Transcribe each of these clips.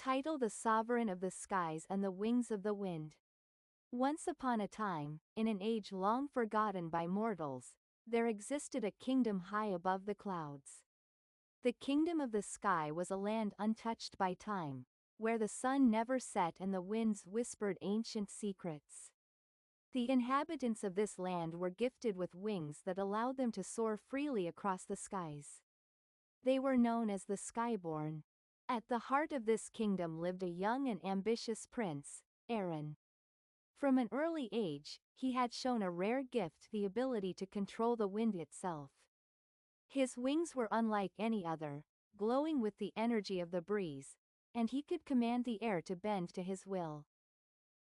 Title: The Sovereign of the Skies and the Wings of the Wind. Once upon a time, in an age long forgotten by mortals, there existed a kingdom high above the clouds. The kingdom of the sky was a land untouched by time, where the sun never set and the winds whispered ancient secrets. The inhabitants of this land were gifted with wings that allowed them to soar freely across the skies. They were known as the Skyborn. At the heart of this kingdom lived a young and ambitious prince, Aaron. From an early age, he had shown a rare gift: the ability to control the wind itself. His wings were unlike any other, glowing with the energy of the breeze, and he could command the air to bend to his will.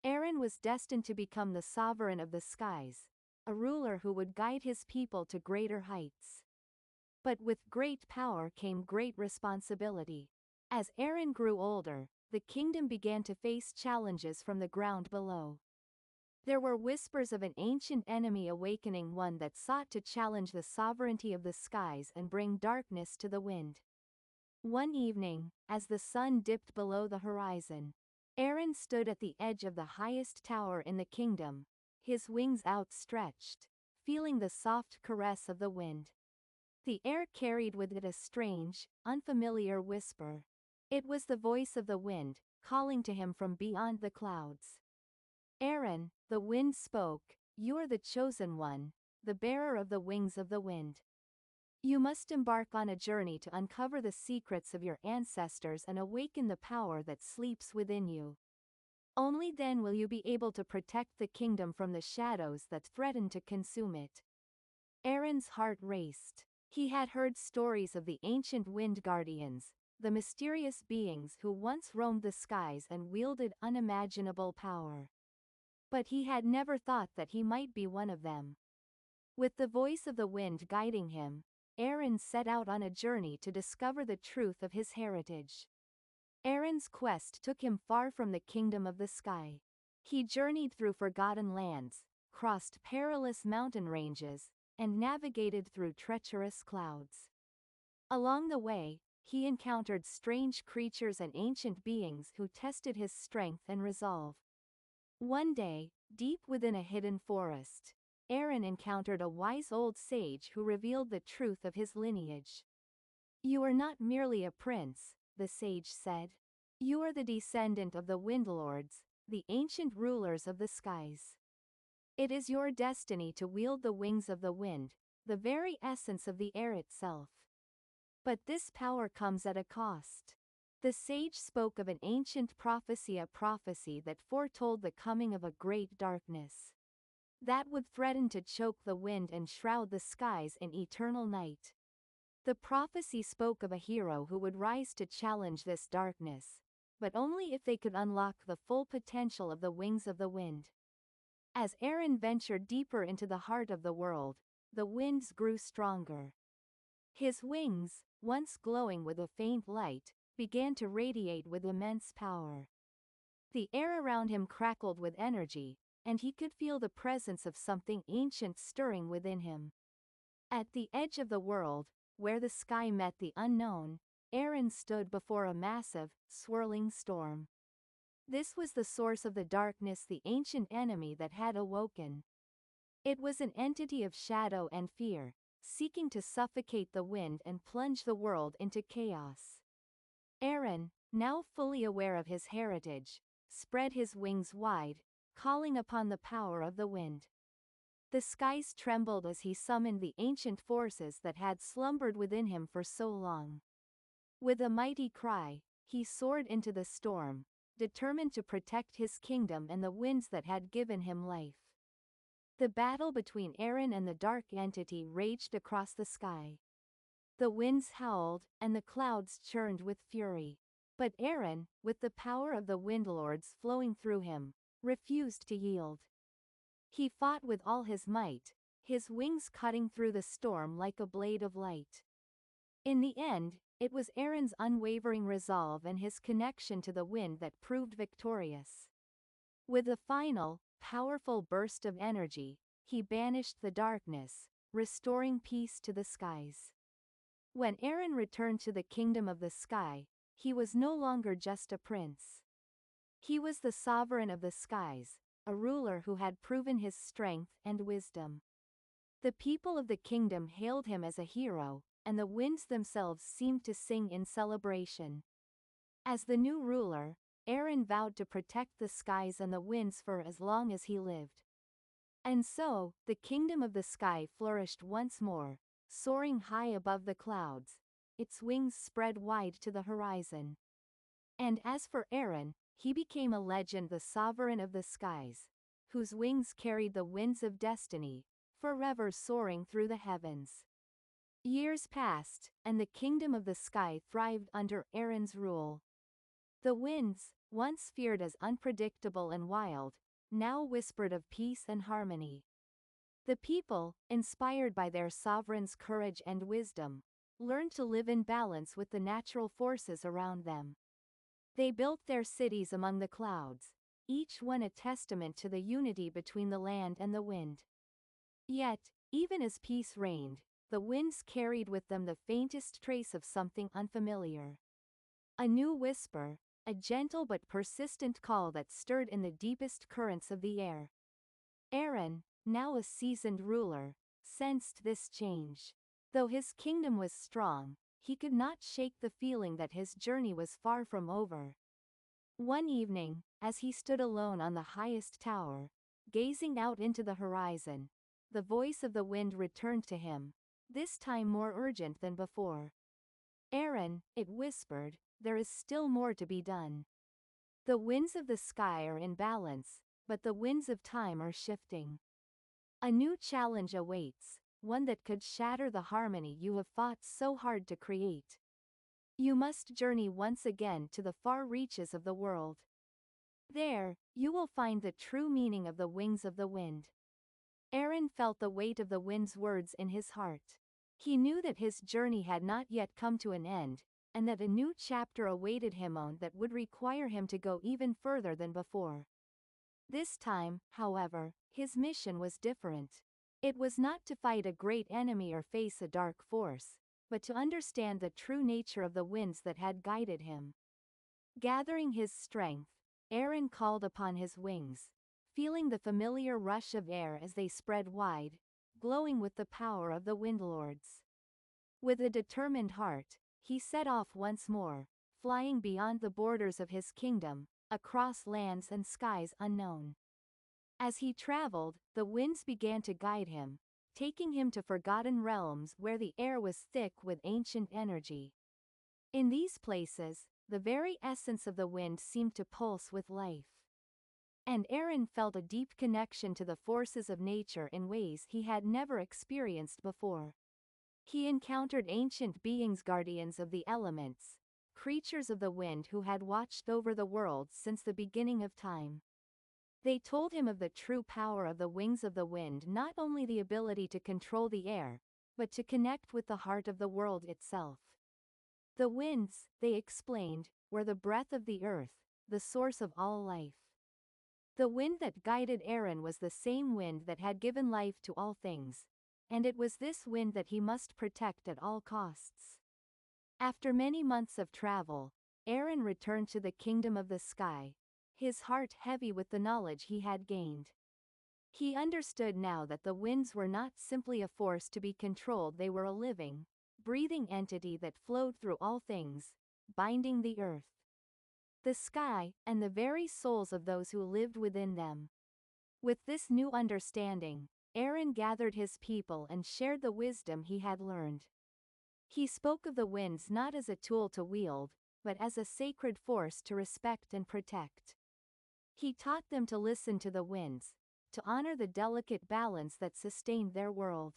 Aaron was destined to become the sovereign of the skies, a ruler who would guide his people to greater heights. But with great power came great responsibility. As Aaron grew older, the kingdom began to face challenges from the ground below. There were whispers of an ancient enemy awakening, one that sought to challenge the sovereignty of the skies and bring darkness to the wind. One evening, as the sun dipped below the horizon, Aaron stood at the edge of the highest tower in the kingdom, his wings outstretched, feeling the soft caress of the wind. The air carried with it a strange, unfamiliar whisper. It was the voice of the wind, calling to him from beyond the clouds. "Aaron," the wind spoke, "you are the chosen one, the bearer of the wings of the wind. You must embark on a journey to uncover the secrets of your ancestors and awaken the power that sleeps within you. Only then will you be able to protect the kingdom from the shadows that threaten to consume it." Aaron's heart raced. He had heard stories of the ancient wind guardians, the mysterious beings who once roamed the skies and wielded unimaginable power. But he had never thought that he might be one of them. With the voice of the wind guiding him, Aaron set out on a journey to discover the truth of his heritage. Aaron's quest took him far from the kingdom of the sky. He journeyed through forgotten lands, crossed perilous mountain ranges, and navigated through treacherous clouds. Along the way, he encountered strange creatures and ancient beings who tested his strength and resolve. One day, deep within a hidden forest, Aaron encountered a wise old sage who revealed the truth of his lineage. "You are not merely a prince," the sage said. "You are the descendant of the Windlords, the ancient rulers of the skies. It is your destiny to wield the wings of the wind, the very essence of the air itself. But this power comes at a cost." The sage spoke of an ancient prophecy, a prophecy that foretold the coming of a great darkness that would threaten to choke the wind and shroud the skies in eternal night. The prophecy spoke of a hero who would rise to challenge this darkness, but only if they could unlock the full potential of the wings of the wind. As Aaron ventured deeper into the heart of the world, the winds grew stronger. His wings, once glowing with a faint light, began to radiate with immense power. The air around him crackled with energy, and he could feel the presence of something ancient stirring within him. At the edge of the world, where the sky met the unknown, Aaron stood before a massive, swirling storm. This was the source of the darkness, the ancient enemy that had awoken. It was an entity of shadow and fear, seeking to suffocate the wind and plunge the world into chaos. Aaron, now fully aware of his heritage, spread his wings wide, calling upon the power of the wind. The skies trembled as he summoned the ancient forces that had slumbered within him for so long. With a mighty cry, he soared into the storm, determined to protect his kingdom and the winds that had given him life. The battle between Aaron and the dark entity raged across the sky. The winds howled, and the clouds churned with fury. But Aaron, with the power of the Windlords flowing through him, refused to yield. He fought with all his might, his wings cutting through the storm like a blade of light. In the end, it was Aaron's unwavering resolve and his connection to the wind that proved victorious. With a final, powerful burst of energy, he banished the darkness, restoring peace to the skies. When Aaron returned to the kingdom of the sky, he was no longer just a prince. He was the sovereign of the skies, a ruler who had proven his strength and wisdom. The people of the kingdom hailed him as a hero, and the winds themselves seemed to sing in celebration. As the new ruler, Aaron vowed to protect the skies and the winds for as long as he lived. And so, the kingdom of the sky flourished once more, soaring high above the clouds, its wings spread wide to the horizon. And as for Aaron, he became a legend, the sovereign of the skies, whose wings carried the winds of destiny, forever soaring through the heavens. Years passed, and the kingdom of the sky thrived under Aaron's rule. The winds, once feared as unpredictable and wild, now whispered of peace and harmony. The people, inspired by their sovereign's courage and wisdom, learned to live in balance with the natural forces around them. They built their cities among the clouds, each one a testament to the unity between the land and the wind. Yet, even as peace reigned, the winds carried with them the faintest trace of something unfamiliar. A new whisper, a gentle but persistent call that stirred in the deepest currents of the air. Aaron, now a seasoned ruler, sensed this change. Though his kingdom was strong, he could not shake the feeling that his journey was far from over. One evening, as he stood alone on the highest tower, gazing out into the horizon, the voice of the wind returned to him, this time more urgent than before. "Aaron," it whispered, "there is still more to be done. The winds of the sky are in balance, but the winds of time are shifting. A new challenge awaits, one that could shatter the harmony you have fought so hard to create. You must journey once again to the far reaches of the world. There, you will find the true meaning of the wings of the wind." Aaron felt the weight of the wind's words in his heart. He knew that his journey had not yet come to an end, and that a new chapter awaited him on that would require him to go even further than before. This time, however, his mission was different. It was not to fight a great enemy or face a dark force, but to understand the true nature of the winds that had guided him. Gathering his strength, Aaron called upon his wings, feeling the familiar rush of air as they spread wide, glowing with the power of the windlords. With a determined heart, he set off once more, flying beyond the borders of his kingdom, across lands and skies unknown. As he traveled, the winds began to guide him, taking him to forgotten realms where the air was thick with ancient energy. In these places, the very essence of the wind seemed to pulse with life. And Aaron felt a deep connection to the forces of nature in ways he had never experienced before. He encountered ancient beings, guardians of the elements, creatures of the wind who had watched over the world since the beginning of time. They told him of the true power of the wings of the wind, not only the ability to control the air, but to connect with the heart of the world itself. The winds, they explained, were the breath of the earth, the source of all life. The wind that guided Aaron was the same wind that had given life to all things, and it was this wind that he must protect at all costs. After many months of travel, Aaron returned to the kingdom of the sky, his heart heavy with the knowledge he had gained. He understood now that the winds were not simply a force to be controlled, they were a living, breathing entity that flowed through all things, binding the earth, the sky, and the very souls of those who lived within them. With this new understanding, Aaron gathered his people and shared the wisdom he had learned. He spoke of the winds not as a tool to wield, but as a sacred force to respect and protect. He taught them to listen to the winds, to honor the delicate balance that sustained their world.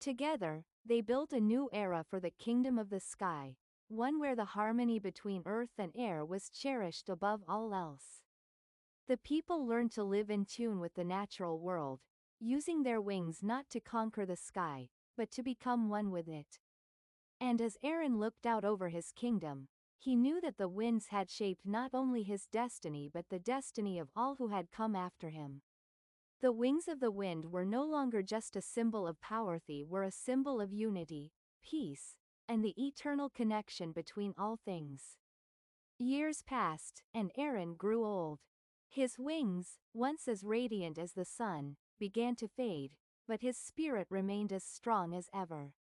Together, they built a new era for the kingdom of the sky, one where the harmony between earth and air was cherished above all else. The people learned to live in tune with the natural world, using their wings not to conquer the sky, but to become one with it. And as Aaron looked out over his kingdom, he knew that the winds had shaped not only his destiny but the destiny of all who had come after him. The wings of the wind were no longer just a symbol of power, they were a symbol of unity, peace, and the eternal connection between all things. Years passed, and Aaron grew old. His wings, once as radiant as the sun, began to fade, but his spirit remained as strong as ever.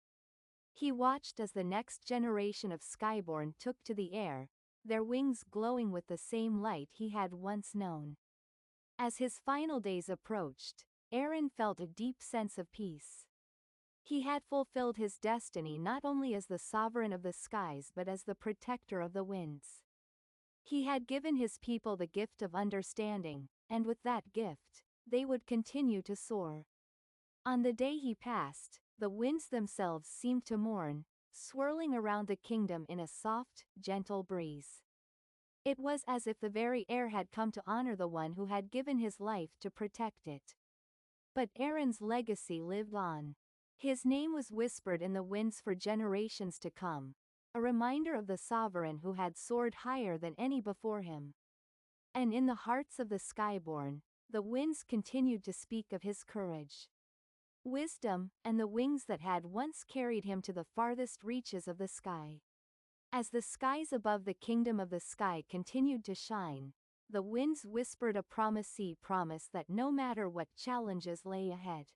He watched as the next generation of Skyborn took to the air, their wings glowing with the same light he had once known. As his final days approached, Aaron felt a deep sense of peace. He had fulfilled his destiny not only as the sovereign of the skies but as the protector of the winds. He had given his people the gift of understanding, and with that gift, they would continue to soar. On the day he passed, the winds themselves seemed to mourn, swirling around the kingdom in a soft, gentle breeze. It was as if the very air had come to honor the one who had given his life to protect it. But Aaron's legacy lived on. His name was whispered in the winds for generations to come, a reminder of the sovereign who had soared higher than any before him. And in the hearts of the Skyborn, the winds continued to speak of his courage, wisdom, and the wings that had once carried him to the farthest reaches of the sky. As the skies above the kingdom of the sky continued to shine, the winds whispered a promise that no matter what challenges lay ahead,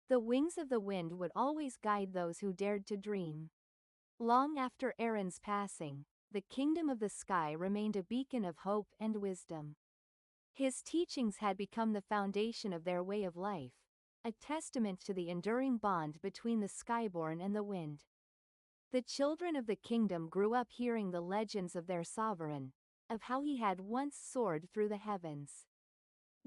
the wings of the wind would always guide those who dared to dream. Long after Aaron's passing, the kingdom of the sky remained a beacon of hope and wisdom. His teachings had become the foundation of their way of life, a testament to the enduring bond between the Skyborn and the wind. The children of the kingdom grew up hearing the legends of their sovereign, of how he had once soared through the heavens,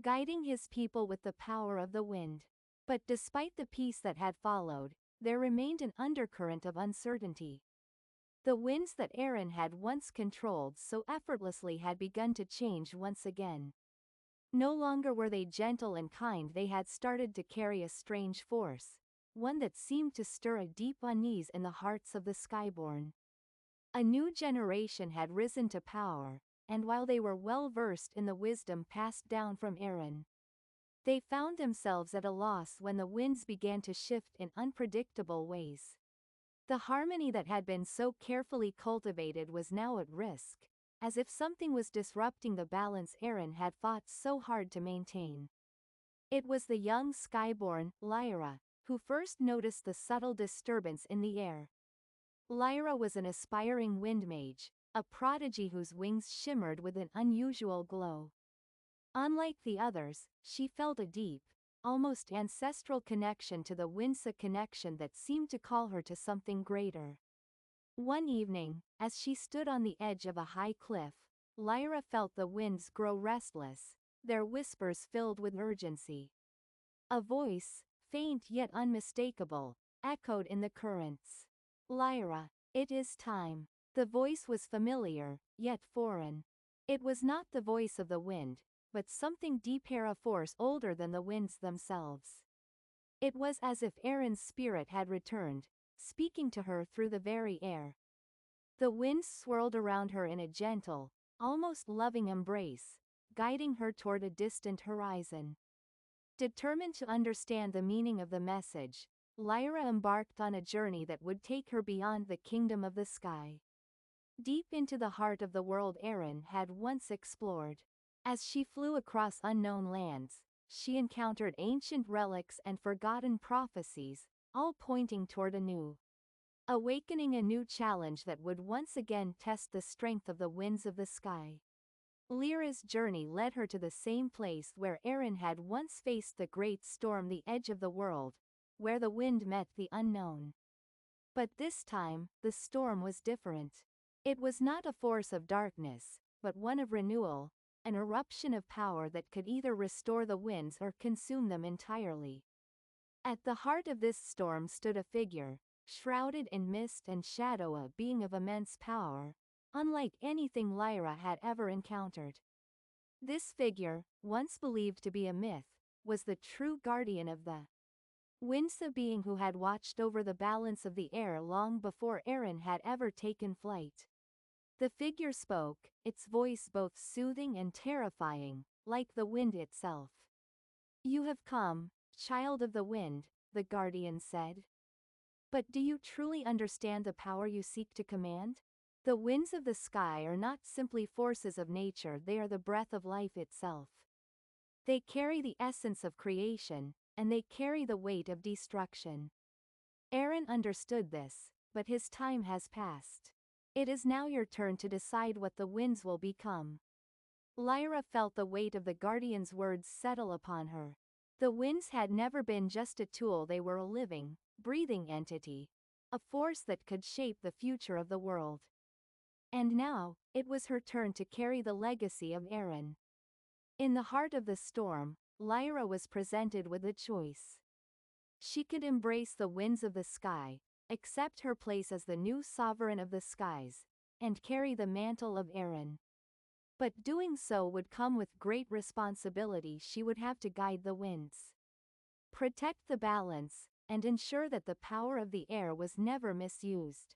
guiding his people with the power of the wind. But despite the peace that had followed, there remained an undercurrent of uncertainty. The winds that Aaron had once controlled so effortlessly had begun to change once again. No longer were they gentle and kind, they had started to carry a strange force, one that seemed to stir a deep unease in the hearts of the Skyborn. A new generation had risen to power, and while they were well versed in the wisdom passed down from Aaron, they found themselves at a loss when the winds began to shift in unpredictable ways. The harmony that had been so carefully cultivated was now at risk, as if something was disrupting the balance Aaron had fought so hard to maintain. It was the young Skyborn, Lyra, who first noticed the subtle disturbance in the air. Lyra was an aspiring wind mage, a prodigy whose wings shimmered with an unusual glow. Unlike the others, she felt a deep, almost ancestral connection to the winds, a connection that seemed to call her to something greater. One evening, as she stood on the edge of a high cliff, Lyra felt the winds grow restless, their whispers filled with urgency. A voice, faint yet unmistakable, echoed in the currents. "Lyra, it is time." The voice was familiar, yet foreign. It was not the voice of the wind, but something deeper, a force older than the winds themselves. It was as if Aaron's spirit had returned, speaking to her through the very air. The winds swirled around her in a gentle, almost loving embrace, guiding her toward a distant horizon. Determined to understand the meaning of the message, Lyra embarked on a journey that would take her beyond the kingdom of the sky, deep into the heart of the world Aaron had once explored. As she flew across unknown lands, she encountered ancient relics and forgotten prophecies, all pointing toward a new challenge that would once again test the strength of the winds of the sky. Lyra's journey led her to the same place where Aaron had once faced the great storm, the edge of the world, where the wind met the unknown. But this time, the storm was different. It was not a force of darkness, but one of renewal, an eruption of power that could either restore the winds or consume them entirely. At the heart of this storm stood a figure, shrouded in mist and shadow, a being of immense power, unlike anything Lyra had ever encountered. This figure, once believed to be a myth, was the true guardian of the winds, a being who had watched over the balance of the air long before Aaron had ever taken flight. The figure spoke, its voice both soothing and terrifying, like the wind itself. "You have come, child of the wind," the guardian said. "But do you truly understand the power you seek to command?" The winds of the sky are not simply forces of nature, they are the breath of life itself. They carry the essence of creation, and they carry the weight of destruction. Aaron understood this, but his time has passed. It is now your turn to decide what the winds will become. Lyra felt the weight of the guardian's words settle upon her. The winds had never been just a tool, they were a living, breathing entity. A force that could shape the future of the world. And now, it was her turn to carry the legacy of Aaron. In the heart of the storm, Lyra was presented with a choice. She could embrace the winds of the sky, accept her place as the new sovereign of the skies, and carry the mantle of Aaron. But doing so would come with great responsibility. She would have to guide the winds, protect the balance, and ensure that the power of the air was never misused.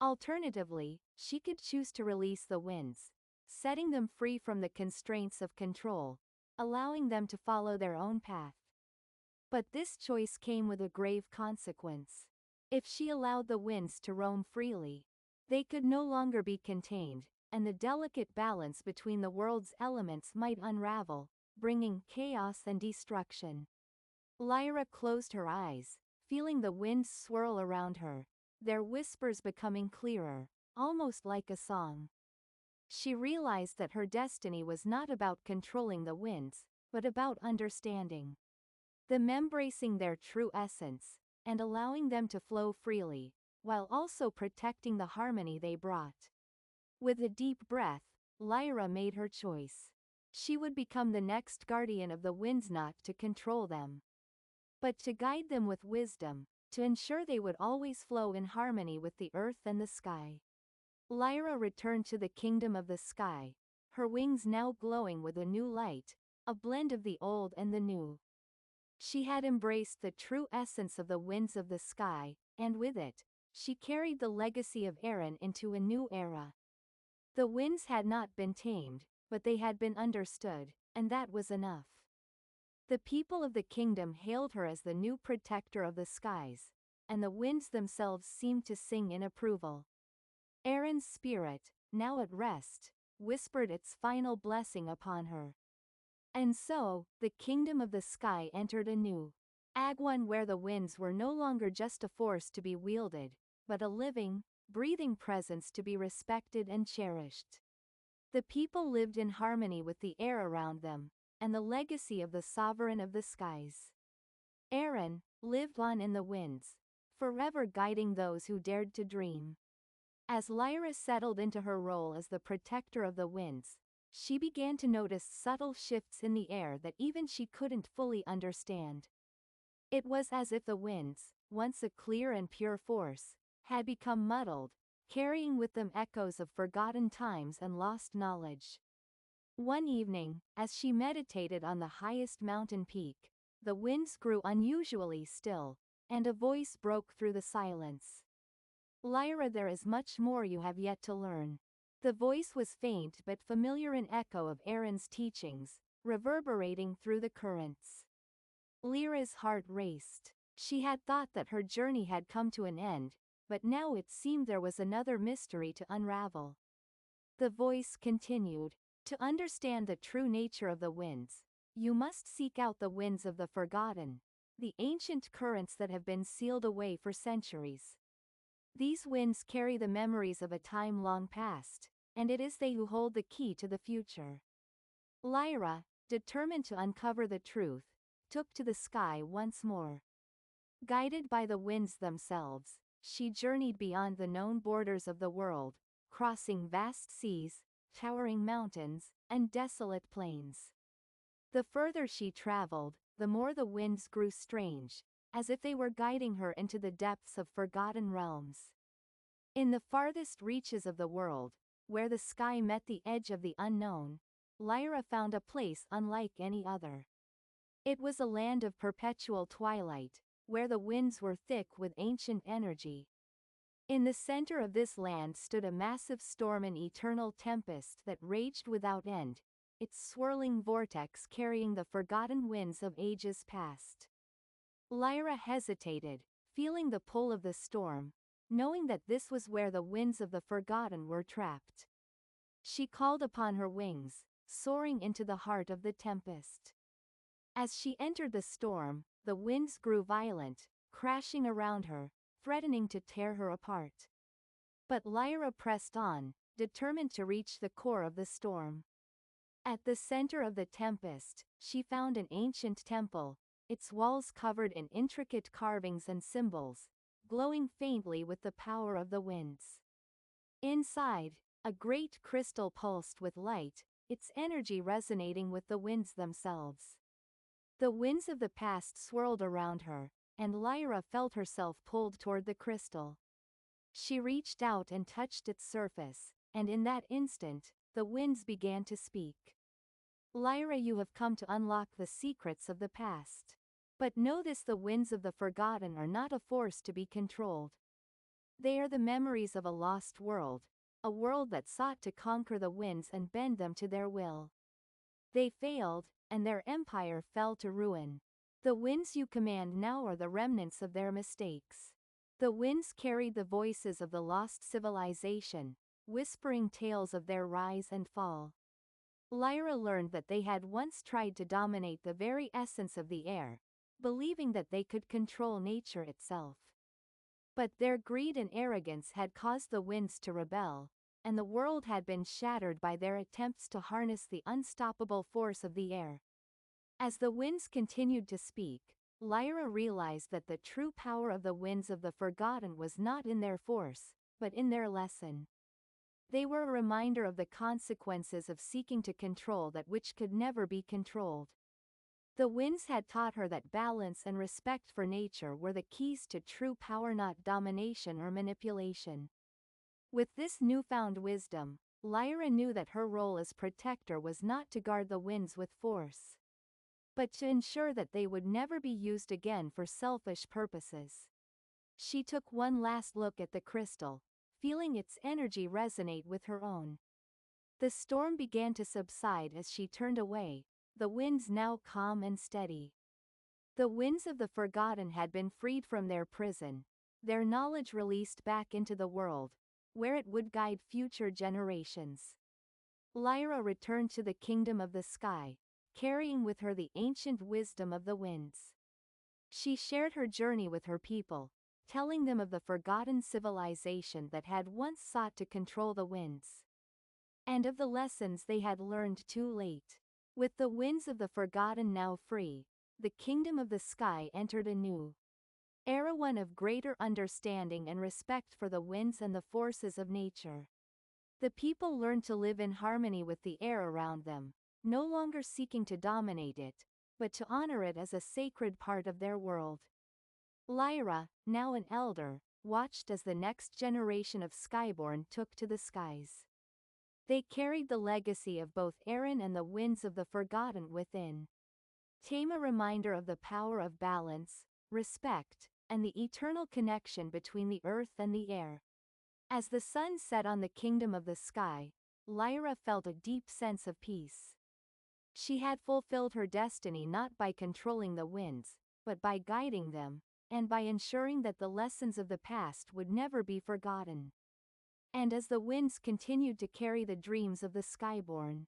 Alternatively, she could choose to release the winds, setting them free from the constraints of control, allowing them to follow their own path. But this choice came with a grave consequence. If she allowed the winds to roam freely, they could no longer be contained, and the delicate balance between the world's elements might unravel, bringing chaos and destruction. Lyra closed her eyes, feeling the winds swirl around her, their whispers becoming clearer, almost like a song. She realized that her destiny was not about controlling the winds, but about understanding them, embracing their true essence, and allowing them to flow freely, while also protecting the harmony they brought. With a deep breath, Lyra made her choice. She would become the next guardian of the winds, not to control them, but to guide them with wisdom, to ensure they would always flow in harmony with the earth and the sky. Lyra returned to the kingdom of the sky, her wings now glowing with a new light, a blend of the old and the new. She had embraced the true essence of the winds of the sky, and with it, she carried the legacy of Aaron into a new era. The winds had not been tamed, but they had been understood, and that was enough. The people of the kingdom hailed her as the new protector of the skies, and the winds themselves seemed to sing in approval. Aaron's spirit, now at rest, whispered its final blessing upon her. And so, the kingdom of the sky entered a new age, one where the winds were no longer just a force to be wielded, but a living, breathing presence to be respected and cherished. The people lived in harmony with the air around them, and the legacy of the sovereign of the skies, Aaron, lived on in the winds, forever guiding those who dared to dream. As Lyra settled into her role as the protector of the winds, she began to notice subtle shifts in the air that even she couldn't fully understand. It was as if the winds, once a clear and pure force, had become muddled, carrying with them echoes of forgotten times and lost knowledge. One evening, as she meditated on the highest mountain peak, the winds grew unusually still, and a voice broke through the silence. Lyra, there is much more you have yet to learn. The voice was faint but familiar, an echo of Aaron's teachings, reverberating through the currents. Lyra's heart raced. She had thought that her journey had come to an end, but now it seemed there was another mystery to unravel. The voice continued, "To understand the true nature of the winds, you must seek out the winds of the forgotten, the ancient currents that have been sealed away for centuries. These winds carry the memories of a time long past, and it is they who hold the key to the future." Lyra, determined to uncover the truth, took to the sky once more. Guided by the winds themselves, she journeyed beyond the known borders of the world, crossing vast seas, towering mountains, and desolate plains. The further she traveled, the more the winds grew strange, as if they were guiding her into the depths of forgotten realms. In the farthest reaches of the world, where the sky met the edge of the unknown, Lyra found a place unlike any other. It was a land of perpetual twilight, where the winds were thick with ancient energy. In the center of this land stood a massive storm, an eternal tempest that raged without end, its swirling vortex carrying the forgotten winds of ages past. Lyra hesitated, feeling the pull of the storm, knowing that this was where the winds of the forgotten were trapped. She called upon her wings, soaring into the heart of the tempest. As she entered the storm, the winds grew violent, crashing around her, threatening to tear her apart. But Lyra pressed on, determined to reach the core of the storm. At the center of the tempest, she found an ancient temple, its walls covered in intricate carvings and symbols, glowing faintly with the power of the winds. Inside, a great crystal pulsed with light, its energy resonating with the winds themselves. The winds of the past swirled around her, and Lyra felt herself pulled toward the crystal. She reached out and touched its surface, and in that instant, the winds began to speak. Lyra, you have come to unlock the secrets of the past. But know this: the winds of the forgotten are not a force to be controlled. They are the memories of a lost world, a world that sought to conquer the winds and bend them to their will. They failed, and their empire fell to ruin. The winds you command now are the remnants of their mistakes. The winds carried the voices of the lost civilization, whispering tales of their rise and fall. Lyra learned that they had once tried to dominate the very essence of the air, believing that they could control nature itself. But their greed and arrogance had caused the winds to rebel, and the world had been shattered by their attempts to harness the unstoppable force of the air. As the winds continued to speak, Lyra realized that the true power of the winds of the forgotten was not in their force, but in their lesson. They were a reminder of the consequences of seeking to control that which could never be controlled. The winds had taught her that balance and respect for nature were the keys to true power, not domination or manipulation. With this newfound wisdom, Lyra knew that her role as protector was not to guard the winds with force, but to ensure that they would never be used again for selfish purposes. She took one last look at the crystal, feeling its energy resonate with her own. The storm began to subside as she turned away, the winds now calm and steady. The winds of the forgotten had been freed from their prison, their knowledge released back into the world, where it would guide future generations. Lyra returned to the kingdom of the sky, carrying with her the ancient wisdom of the winds. She shared her journey with her people, telling them of the forgotten civilization that had once sought to control the winds, and of the lessons they had learned too late. With the winds of the forgotten now free, the kingdom of the sky entered a new era, one of greater understanding and respect for the winds and the forces of nature. The people learned to live in harmony with the air around them, no longer seeking to dominate it, but to honor it as a sacred part of their world. Lyra, now an elder, watched as the next generation of Skyborn took to the skies. They carried the legacy of both Aaron and the winds of the forgotten within. Tame, a reminder of the power of balance, respect, and the eternal connection between the earth and the air. As the sun set on the kingdom of the sky, Lyra felt a deep sense of peace. She had fulfilled her destiny not by controlling the winds, but by guiding them, and by ensuring that the lessons of the past would never be forgotten. And as the winds continued to carry the dreams of the Skyborn,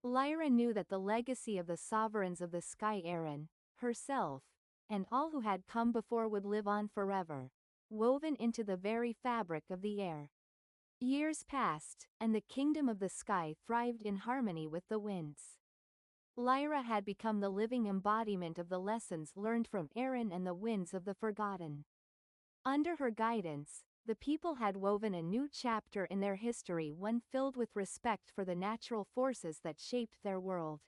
Lyra knew that the legacy of the sovereigns of the sky, Aaron, herself, and all who had come before, would live on forever, woven into the very fabric of the air. Years passed, and the kingdom of the sky thrived in harmony with the winds. Lyra had become the living embodiment of the lessons learned from Aaron and the winds of the forgotten. Under her guidance, the people had woven a new chapter in their history, one filled with respect for the natural forces that shaped their world.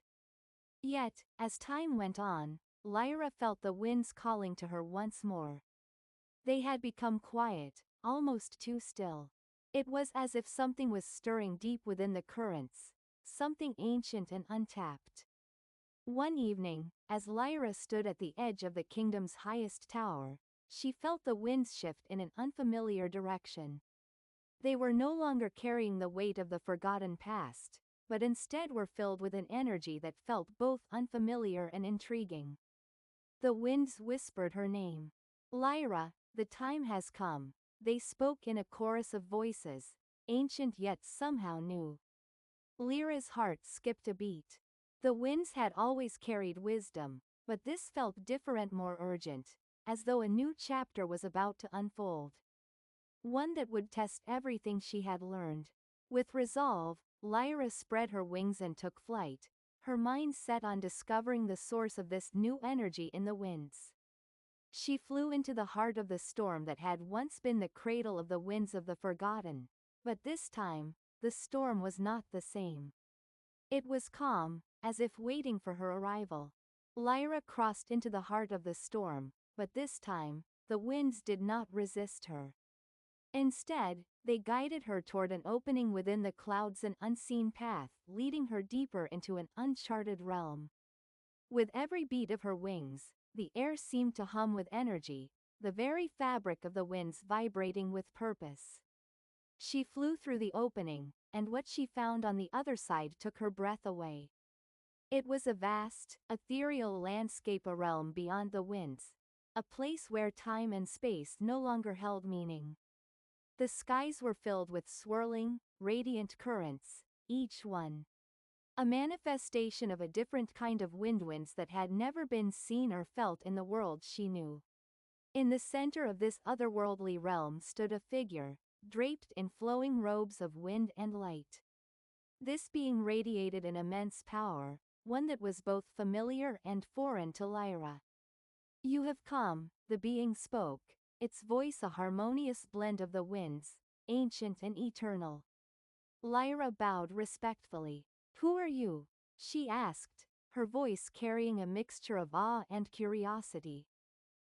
Yet, as time went on, Lyra felt the winds calling to her once more. They had become quiet, almost too still. It was as if something was stirring deep within the currents, something ancient and untapped. One evening, as Lyra stood at the edge of the kingdom's highest tower, she felt the winds shift in an unfamiliar direction. They were no longer carrying the weight of the forgotten past, but instead were filled with an energy that felt both unfamiliar and intriguing. The winds whispered her name. Lyra, the time has come. They spoke in a chorus of voices, ancient yet somehow new. Lyra's heart skipped a beat. The winds had always carried wisdom, but this felt different, more urgent, as though a new chapter was about to unfold. One that would test everything she had learned. With resolve, Lyra spread her wings and took flight, her mind set on discovering the source of this new energy in the winds. She flew into the heart of the storm that had once been the cradle of the winds of the forgotten, but this time, the storm was not the same. It was calm, as if waiting for her arrival. Lyra crossed into the heart of the storm, but this time, the winds did not resist her. Instead, they guided her toward an opening within the clouds, an unseen path leading her deeper into an uncharted realm. With every beat of her wings, the air seemed to hum with energy, the very fabric of the winds vibrating with purpose. She flew through the opening, and what she found on the other side took her breath away. It was a vast, ethereal landscape, a realm beyond the winds, a place where time and space no longer held meaning. The skies were filled with swirling, radiant currents, each one a manifestation of a different kind of winds that had never been seen or felt in the world she knew. In the center of this otherworldly realm stood a figure, draped in flowing robes of wind and light. This being radiated an immense power, one that was both familiar and foreign to Lyra. "You have come," the being spoke, its voice a harmonious blend of the winds, ancient and eternal. Lyra bowed respectfully. "Who are you?" she asked, her voice carrying a mixture of awe and curiosity.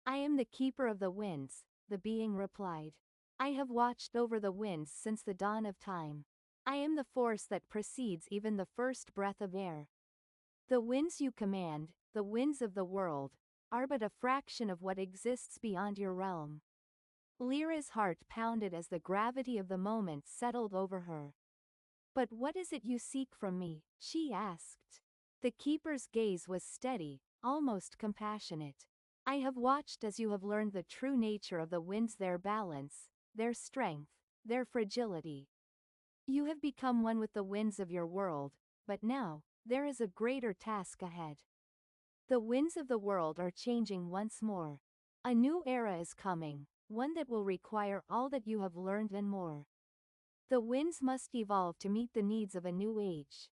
"I am the keeper of the winds," the being replied. "I have watched over the winds since the dawn of time. I am the force that precedes even the first breath of air. The winds you command, the winds of the world, are but a fraction of what exists beyond your realm." Lyra's heart pounded as the gravity of the moment settled over her. "But what is it you seek from me?" she asked. The keeper's gaze was steady, almost compassionate. "I have watched as you have learned the true nature of the winds, their balance, their strength, their fragility. You have become one with the winds of your world, but now, there is a greater task ahead. The winds of the world are changing once more. A new era is coming, one that will require all that you have learned and more. The winds must evolve to meet the needs of a new age."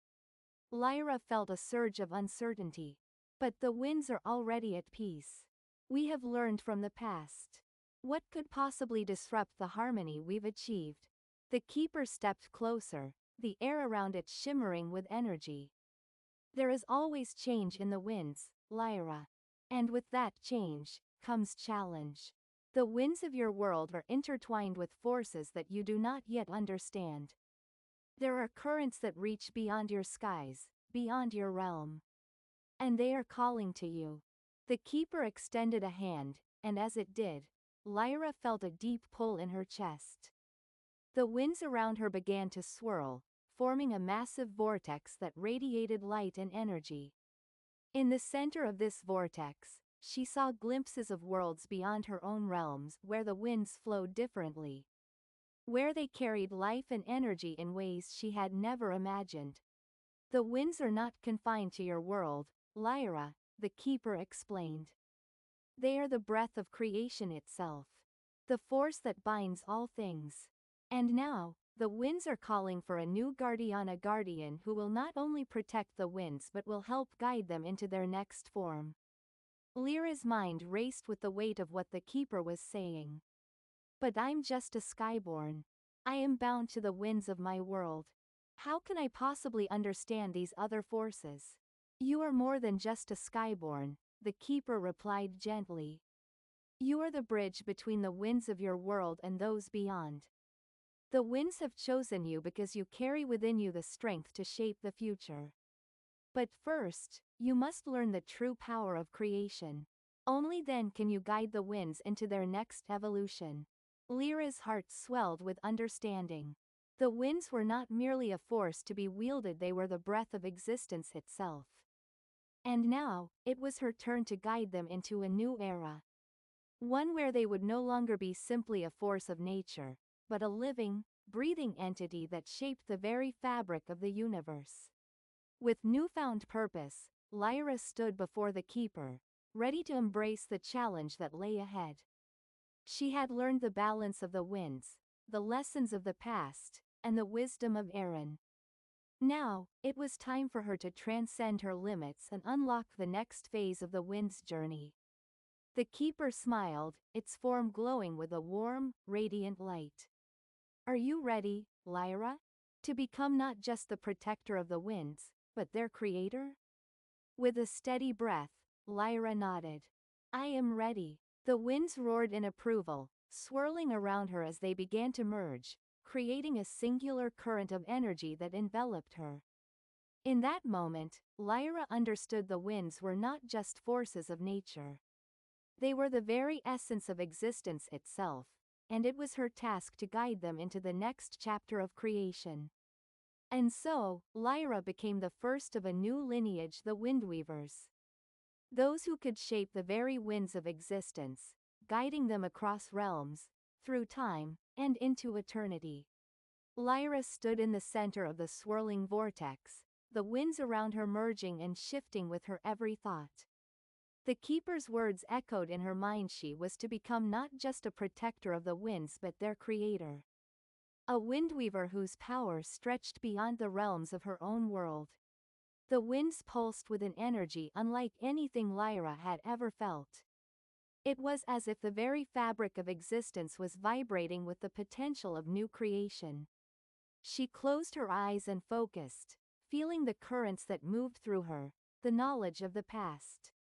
Lyra felt a surge of uncertainty. "But the winds are already at peace. We have learned from the past. What could possibly disrupt the harmony we've achieved?" The keeper stepped closer, the air around it shimmering with energy. "There is always change in the winds, Lyra. And with that change, comes challenge. The winds of your world are intertwined with forces that you do not yet understand. There are currents that reach beyond your skies, beyond your realm. And they are calling to you." The keeper extended a hand, and as it did, Lyra felt a deep pull in her chest. The winds around her began to swirl, forming a massive vortex that radiated light and energy. In the center of this vortex, she saw glimpses of worlds beyond her own realms, where the winds flowed differently. Where they carried life and energy in ways she had never imagined. "The winds are not confined to your world, Lyra," the keeper explained. "They are the breath of creation itself. The force that binds all things. And now, the winds are calling for a new guardian, a guardian who will not only protect the winds but will help guide them into their next form." Lyra's mind raced with the weight of what the keeper was saying. "But I'm just a skyborn. I am bound to the winds of my world. How can I possibly understand these other forces?" "You are more than just a skyborn," the keeper replied gently. "You are the bridge between the winds of your world and those beyond. The winds have chosen you because you carry within you the strength to shape the future. But first, you must learn the true power of creation. Only then can you guide the winds into their next evolution." Lyra's heart swelled with understanding. The winds were not merely a force to be wielded, they were the breath of existence itself. And now, it was her turn to guide them into a new era. One where they would no longer be simply a force of nature, but a living, breathing entity that shaped the very fabric of the universe. With newfound purpose, Lyra stood before the keeper, ready to embrace the challenge that lay ahead. She had learned the balance of the winds, the lessons of the past, and the wisdom of Aaron. Now, it was time for her to transcend her limits and unlock the next phase of the wind's journey. The keeper smiled, its form glowing with a warm, radiant light. Are you ready, Lyra? To become not just the protector of the winds, but their creator? With a steady breath, Lyra nodded. I am ready. The winds roared in approval, swirling around her as they began to merge, creating a singular current of energy that enveloped her. In that moment, Lyra understood the winds were not just forces of nature. They were the very essence of existence itself, and it was her task to guide them into the next chapter of creation. And so, Lyra became the first of a new lineage, the Windweavers. Those who could shape the very winds of existence, guiding them across realms, through time, and into eternity. Lyra stood in the center of the swirling vortex, the winds around her merging and shifting with her every thought. The keeper's words echoed in her mind. She was to become not just a protector of the winds but their creator. A windweaver whose power stretched beyond the realms of her own world. The winds pulsed with an energy unlike anything Lyra had ever felt. It was as if the very fabric of existence was vibrating with the potential of new creation. She closed her eyes and focused, feeling the currents that moved through her, the knowledge of the past,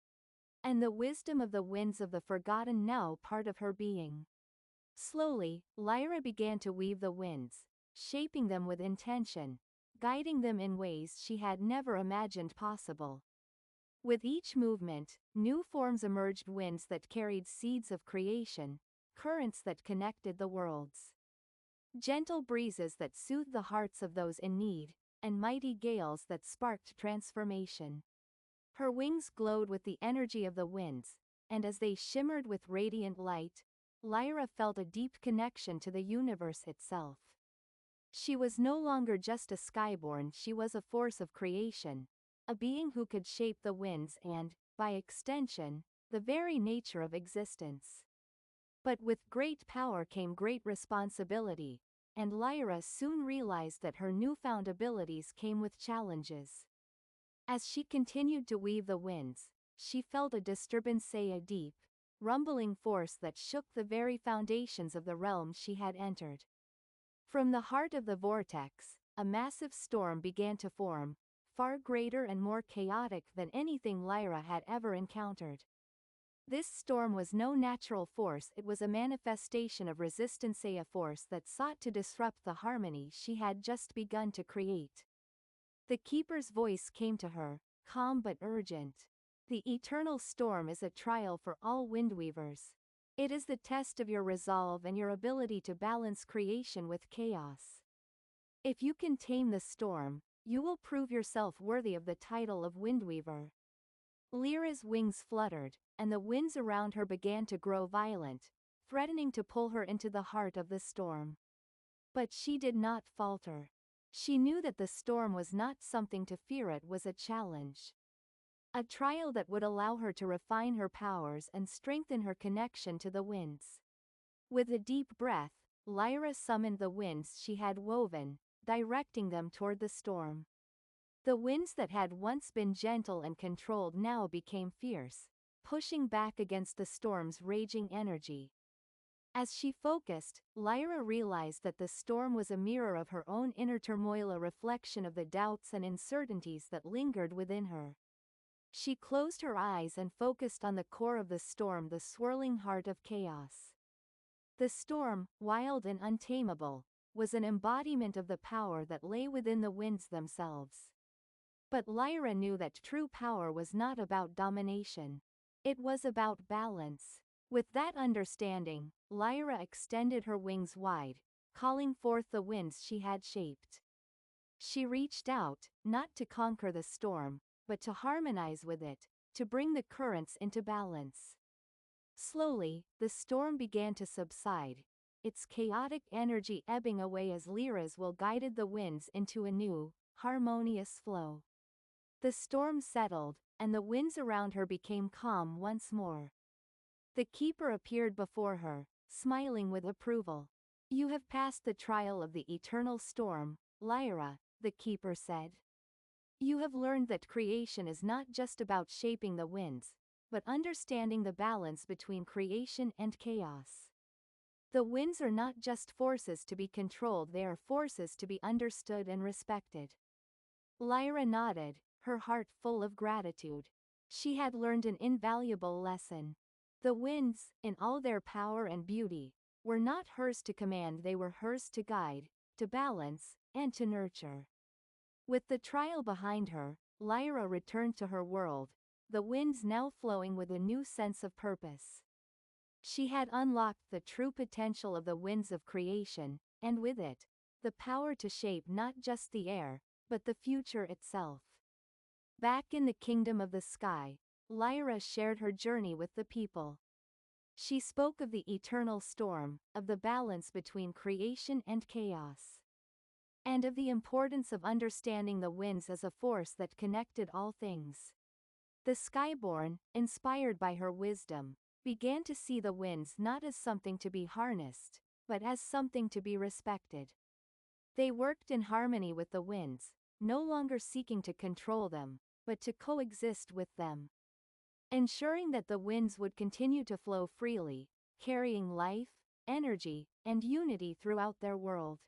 and the wisdom of the winds of the forgotten now part of her being. Slowly, Lyra began to weave the winds, shaping them with intention, guiding them in ways she had never imagined possible. With each movement, new forms emerged, winds that carried seeds of creation, currents that connected the worlds, gentle breezes that soothed the hearts of those in need, and mighty gales that sparked transformation. Her wings glowed with the energy of the winds, and as they shimmered with radiant light, Lyra felt a deep connection to the universe itself. She was no longer just a skyborn, she was a force of creation, a being who could shape the winds and, by extension, the very nature of existence. But with great power came great responsibility, and Lyra soon realized that her newfound abilities came with challenges. As she continued to weave the winds, she felt a disturbance, a deep, rumbling force that shook the very foundations of the realm she had entered. From the heart of the vortex, a massive storm began to form, far greater and more chaotic than anything Lyra had ever encountered. This storm was no natural force, it was a manifestation of resistance, a force that sought to disrupt the harmony she had just begun to create. The keeper's voice came to her, calm but urgent. The eternal storm is a trial for all windweavers. It is the test of your resolve and your ability to balance creation with chaos. If you can tame the storm, you will prove yourself worthy of the title of Windweaver. Lyra's wings fluttered, and the winds around her began to grow violent, threatening to pull her into the heart of the storm. But she did not falter. She knew that the storm was not something to fear, it was a challenge. A trial that would allow her to refine her powers and strengthen her connection to the winds. With a deep breath, Lyra summoned the winds she had woven, directing them toward the storm. The winds that had once been gentle and controlled now became fierce, pushing back against the storm's raging energy. As she focused, Lyra realized that the storm was a mirror of her own inner turmoil, a reflection of the doubts and uncertainties that lingered within her. She closed her eyes and focused on the core of the storm, the swirling heart of chaos. The storm, wild and untamable, was an embodiment of the power that lay within the winds themselves. But Lyra knew that true power was not about domination. It was about balance. With that understanding, Lyra extended her wings wide, calling forth the winds she had shaped. She reached out, not to conquer the storm, but to harmonize with it, to bring the currents into balance. Slowly, the storm began to subside, its chaotic energy ebbing away as Lyra's will guided the winds into a new, harmonious flow. The storm settled, and the winds around her became calm once more. The keeper appeared before her, smiling with approval. "You have passed the trial of the eternal storm, Lyra," the keeper said. "You have learned that creation is not just about shaping the winds, but understanding the balance between creation and chaos. The winds are not just forces to be controlled, they are forces to be understood and respected." Lyra nodded, her heart full of gratitude. She had learned an invaluable lesson. The winds, in all their power and beauty, were not hers to command, they were hers to guide, to balance, and to nurture. With the trial behind her, Lyra returned to her world, the winds now flowing with a new sense of purpose. She had unlocked the true potential of the winds of creation, and with it, the power to shape not just the air, but the future itself. Back in the kingdom of the sky, Lyra shared her journey with the people. She spoke of the eternal storm, of the balance between creation and chaos, and of the importance of understanding the winds as a force that connected all things. The Skyborn, inspired by her wisdom, began to see the winds not as something to be harnessed, but as something to be respected. They worked in harmony with the winds, no longer seeking to control them, but to coexist with them, ensuring that the winds would continue to flow freely, carrying life, energy, and unity throughout their world.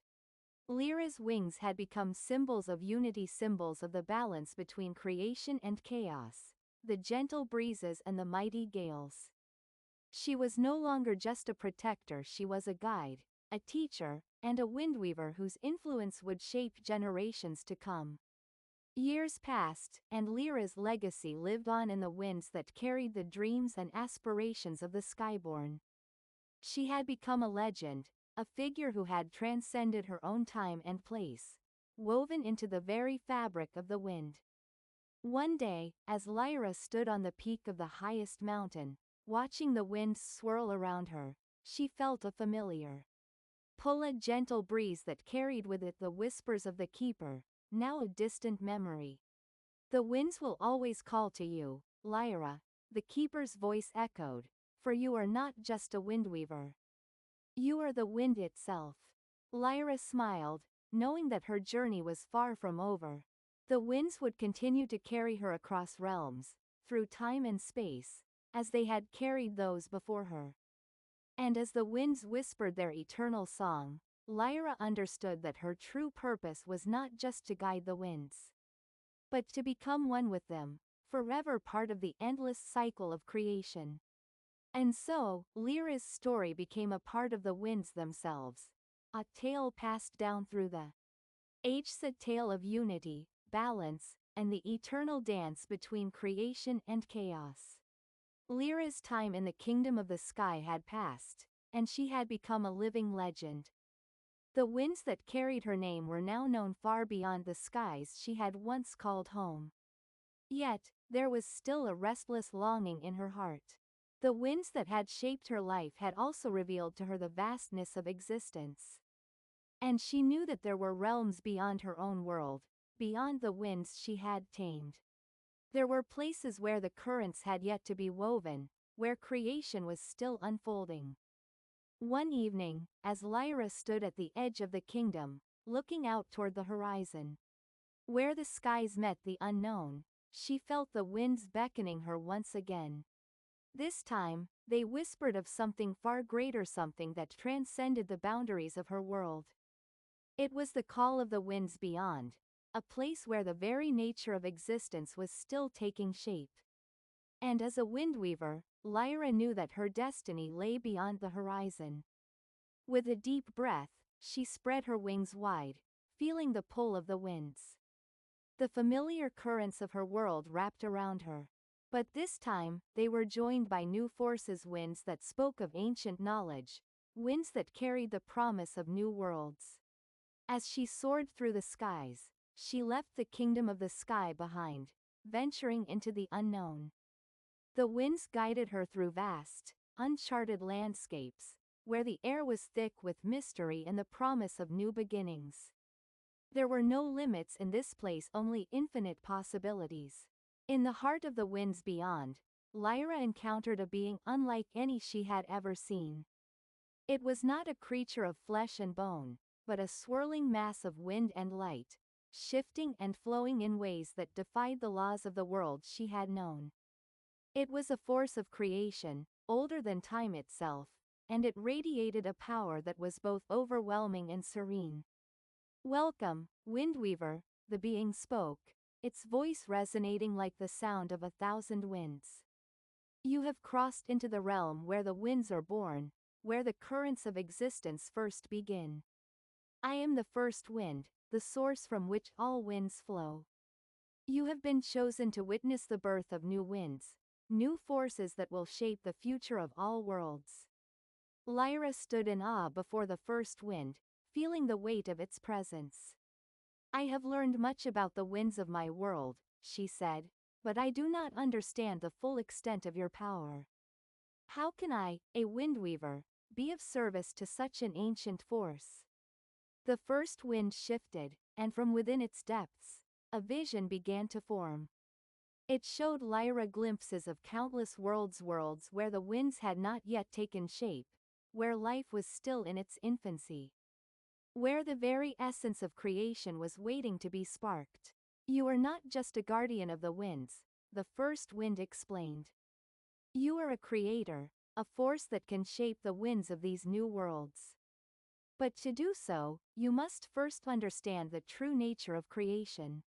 Lyra's wings had become symbols of unity, symbols of the balance between creation and chaos, the gentle breezes and the mighty gales. She was no longer just a protector, she was a guide, a teacher, and a windweaver whose influence would shape generations to come. Years passed, and Lyra's legacy lived on in the winds that carried the dreams and aspirations of the Skyborn. She had become a legend, a figure who had transcended her own time and place, woven into the very fabric of the wind. One day, as Lyra stood on the peak of the highest mountain, watching the winds swirl around her, she felt a familiar pull, a gentle breeze that carried with it the whispers of the keeper, now a distant memory. "The winds will always call to you, Lyra," the keeper's voice echoed, "for you are not just a windweaver. You are the wind itself." Lyra smiled, knowing that her journey was far from over. The winds would continue to carry her across realms, through time and space, as they had carried those before her. And as the winds whispered their eternal song, Lyra understood that her true purpose was not just to guide the winds, but to become one with them, forever part of the endless cycle of creation. And so, Lyra's story became a part of the winds themselves, a tale passed down through the ages, a tale of unity, balance, and the eternal dance between creation and chaos. Lyra's time in the kingdom of the sky had passed, and she had become a living legend. The winds that carried her name were now known far beyond the skies she had once called home. Yet, there was still a restless longing in her heart. The winds that had shaped her life had also revealed to her the vastness of existence. And she knew that there were realms beyond her own world, beyond the winds she had tamed. There were places where the currents had yet to be woven, where creation was still unfolding. One evening, as Lyra stood at the edge of the kingdom, looking out toward the horizon, where the skies met the unknown, she felt the winds beckoning her once again. This time, they whispered of something far greater, something that transcended the boundaries of her world. It was the call of the winds beyond, a place where the very nature of existence was still taking shape. And as a windweaver, Lyra knew that her destiny lay beyond the horizon. With a deep breath, she spread her wings wide, feeling the pull of the winds. The familiar currents of her world wrapped around her. But this time, they were joined by new forces, winds that spoke of ancient knowledge, winds that carried the promise of new worlds. As she soared through the skies, she left the kingdom of the sky behind, venturing into the unknown. The winds guided her through vast, uncharted landscapes, where the air was thick with mystery and the promise of new beginnings. There were no limits in this place, only infinite possibilities. In the heart of the winds beyond, Lyra encountered a being unlike any she had ever seen. It was not a creature of flesh and bone, but a swirling mass of wind and light, shifting and flowing in ways that defied the laws of the world she had known. It was a force of creation, older than time itself, and it radiated a power that was both overwhelming and serene. "Welcome, Windweaver," the being spoke, its voice resonating like the sound of 1,000 winds. "You have crossed into the realm where the winds are born, where the currents of existence first begin. I am the first wind, the source from which all winds flow. You have been chosen to witness the birth of new winds, new forces that will shape the future of all worlds." Lyra stood in awe before the first wind, feeling the weight of its presence. "I have learned much about the winds of my world," she said, "but I do not understand the full extent of your power. How can I, a windweaver, be of service to such an ancient force?" The first wind shifted, and from within its depths, a vision began to form. It showed Lyra glimpses of countless worlds where the winds had not yet taken shape, where life was still in its infancy, where the very essence of creation was waiting to be sparked. "You are not just a guardian of the winds," the first wind explained. "You are a creator, a force that can shape the winds of these new worlds. But to do so, you must first understand the true nature of creation.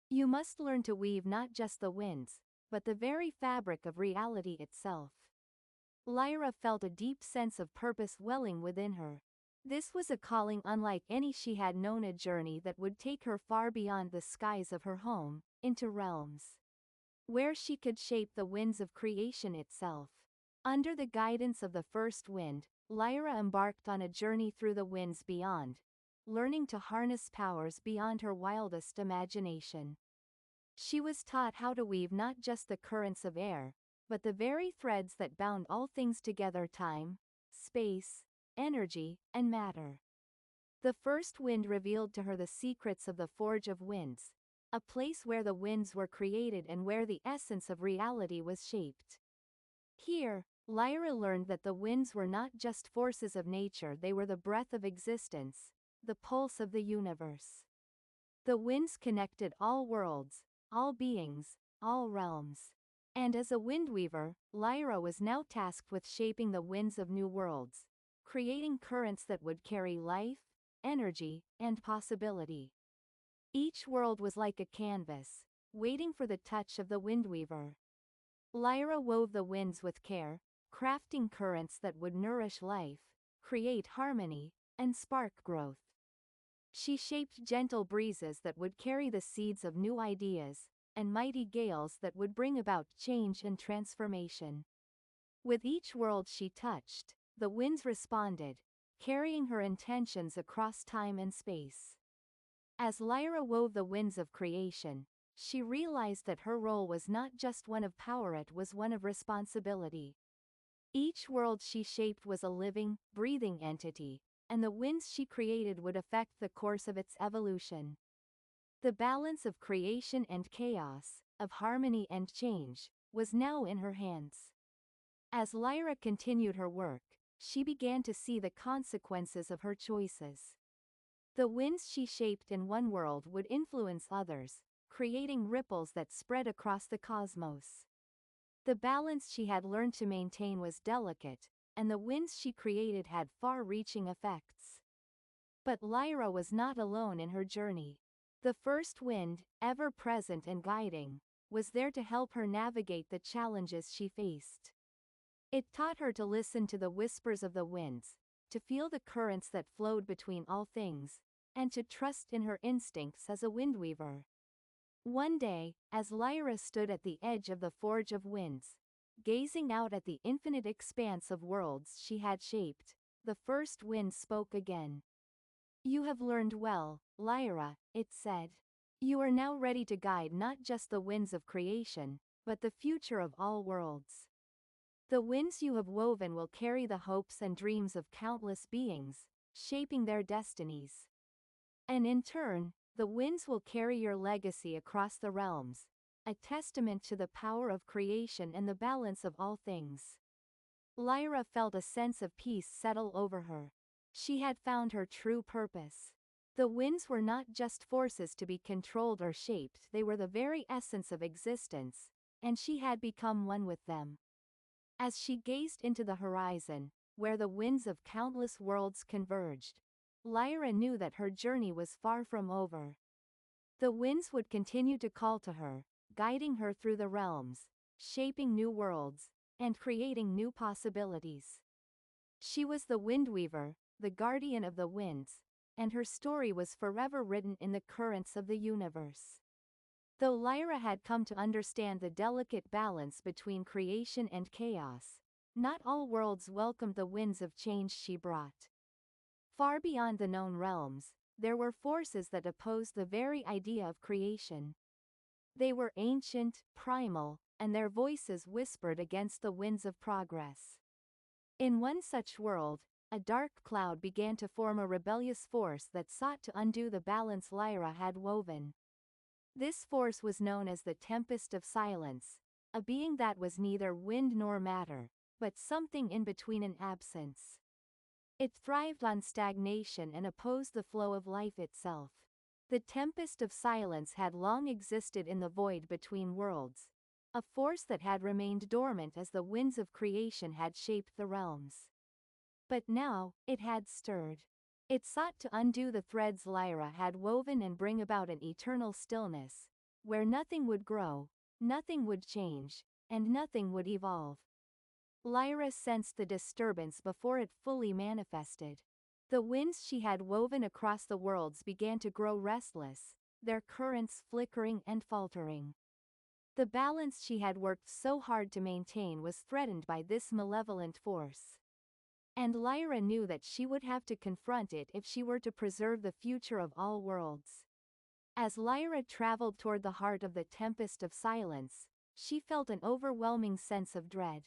You must learn to weave not just the winds, but the very fabric of reality itself." Lyra felt a deep sense of purpose welling within her. This was a calling unlike any she had known, a journey that would take her far beyond the skies of her home, into realms where she could shape the winds of creation itself. Under the guidance of the first wind, Lyra embarked on a journey through the winds beyond, learning to harness powers beyond her wildest imagination. She was taught how to weave not just the currents of air, but the very threads that bound all things together: time, space, energy, and matter. The first wind revealed to her the secrets of the Forge of Winds, a place where the winds were created and where the essence of reality was shaped. Here, Lyra learned that the winds were not just forces of nature, they were the breath of existence, the pulse of the universe. The winds connected all worlds, all beings, all realms. And as a windweaver, Lyra was now tasked with shaping the winds of new worlds, creating currents that would carry life, energy, and possibility. Each world was like a canvas, waiting for the touch of the windweaver. Lyra wove the winds with care, crafting currents that would nourish life, create harmony, and spark growth. She shaped gentle breezes that would carry the seeds of new ideas, and mighty gales that would bring about change and transformation. With each world she touched, the winds responded, carrying her intentions across time and space. As Lyra wove the winds of creation, she realized that her role was not just one of power, it was one of responsibility. Each world she shaped was a living, breathing entity, and the winds she created would affect the course of its evolution. The balance of creation and chaos, of harmony and change, was now in her hands. As Lyra continued her work, she began to see the consequences of her choices. The winds she shaped in one world would influence others, creating ripples that spread across the cosmos. The balance she had learned to maintain was delicate, and the winds she created had far-reaching effects. But Lyra was not alone in her journey. The first wind, ever present and guiding, was there to help her navigate the challenges she faced. It taught her to listen to the whispers of the winds, to feel the currents that flowed between all things, and to trust in her instincts as a windweaver. One day, as Lyra stood at the edge of the Forge of Winds, gazing out at the infinite expanse of worlds she had shaped, the first wind spoke again. "You have learned well, Lyra," it said. "You are now ready to guide not just the winds of creation, but the future of all worlds. The winds you have woven will carry the hopes and dreams of countless beings, shaping their destinies. And in turn, the winds will carry your legacy across the realms, a testament to the power of creation and the balance of all things. Lyra felt a sense of peace settle over her. She had found her true purpose. The winds were not just forces to be controlled or shaped, they were the very essence of existence, and she had become one with them. As she gazed into the horizon, where the winds of countless worlds converged, Lyra knew that her journey was far from over. The winds would continue to call to her, guiding her through the realms, shaping new worlds, and creating new possibilities. She was the Windweaver, the guardian of the winds, and her story was forever written in the currents of the universe. Though Lyra had come to understand the delicate balance between creation and chaos, not all worlds welcomed the winds of change she brought. Far beyond the known realms, there were forces that opposed the very idea of creation. They were ancient, primal, and their voices whispered against the winds of progress. In one such world, a dark cloud began to form a rebellious force that sought to undo the balance Lyra had woven. This force was known as the Tempest of Silence, a being that was neither wind nor matter, but something in between an absence. It thrived on stagnation and opposed the flow of life itself. The Tempest of Silence had long existed in the void between worlds, a force that had remained dormant as the winds of creation had shaped the realms. But now, it had stirred. It sought to undo the threads Lyra had woven and bring about an eternal stillness, where nothing would grow, nothing would change, and nothing would evolve. Lyra sensed the disturbance before it fully manifested. The winds she had woven across the worlds began to grow restless, their currents flickering and faltering. The balance she had worked so hard to maintain was threatened by this malevolent force. And Lyra knew that she would have to confront it if she were to preserve the future of all worlds. As Lyra traveled toward the heart of the Tempest of Silence, she felt an overwhelming sense of dread.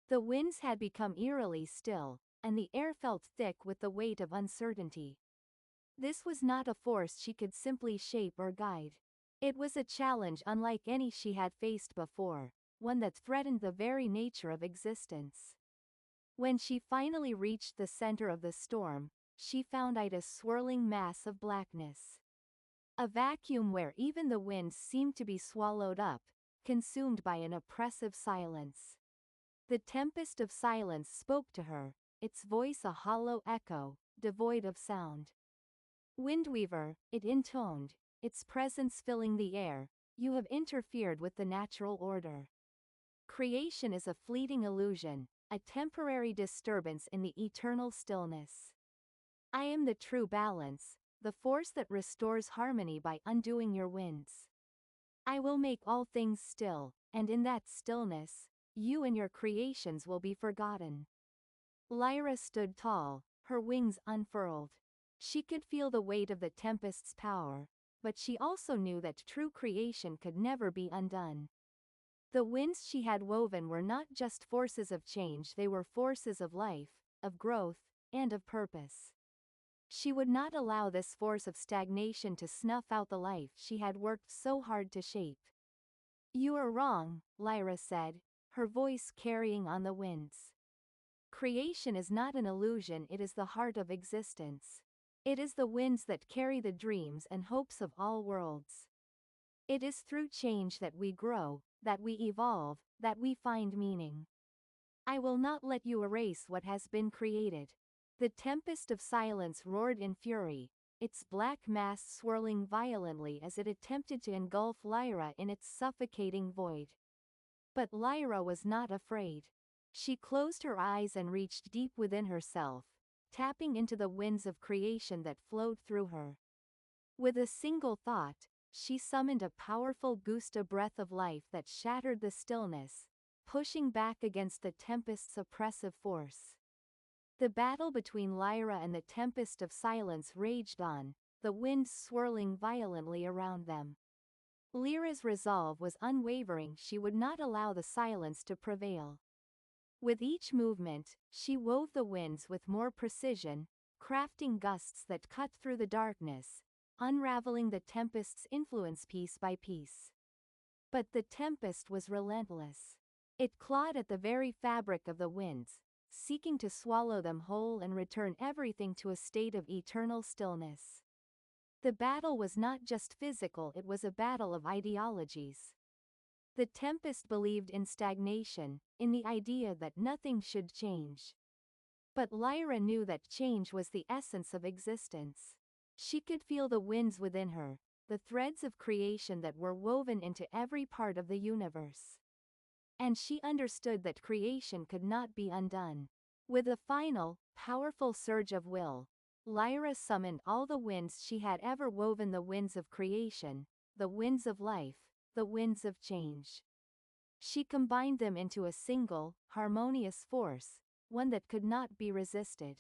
The winds had become eerily still, and the air felt thick with the weight of uncertainty. This was not a force she could simply shape or guide. It was a challenge unlike any she had faced before, one that threatened the very nature of existence. When she finally reached the center of the storm, she found it a swirling mass of blackness. A vacuum where even the winds seemed to be swallowed up, consumed by an oppressive silence. The Tempest of Silence spoke to her, its voice a hollow echo, devoid of sound. Windweaver, it intoned, its presence filling the air, you have interfered with the natural order. Creation is a fleeting illusion, a temporary disturbance in the eternal stillness. I am the true balance, the force that restores harmony by undoing your winds. I will make all things still, and in that stillness, you and your creations will be forgotten. Lyra stood tall, her wings unfurled. She could feel the weight of the tempest's power, but she also knew that true creation could never be undone. The winds she had woven were not just forces of change, they were forces of life, of growth, and of purpose. She would not allow this force of stagnation to snuff out the life she had worked so hard to shape. You are wrong, Lyra said, her voice carrying on the winds. Creation is not an illusion, it is the heart of existence. It is the winds that carry the dreams and hopes of all worlds. It is through change that we grow, that we evolve, that we find meaning. I will not let you erase what has been created. The Tempest of Silence roared in fury, its black mass swirling violently as it attempted to engulf Lyra in its suffocating void. But Lyra was not afraid. She closed her eyes and reached deep within herself, tapping into the winds of creation that flowed through her. With a single thought, she summoned a powerful gust breath of life that shattered the stillness, pushing back against the tempest's oppressive force. The battle between Lyra and the Tempest of Silence raged on, the winds swirling violently around them. Lyra's resolve was unwavering, she would not allow the silence to prevail. With each movement, she wove the winds with more precision, crafting gusts that cut through the darkness, unraveling the tempest's influence piece by piece. But the tempest was relentless. It clawed at the very fabric of the winds, seeking to swallow them whole and return everything to a state of eternal stillness. The battle was not just physical, it was a battle of ideologies. The tempest believed in stagnation, in the idea that nothing should change. But Lyra knew that change was the essence of existence. She could feel the winds within her, the threads of creation that were woven into every part of the universe. And she understood that creation could not be undone. With a final, powerful surge of will, Lyra summoned all the winds she had ever woven, the winds of creation, the winds of life, the winds of change. She combined them into a single, harmonious force, one that could not be resisted.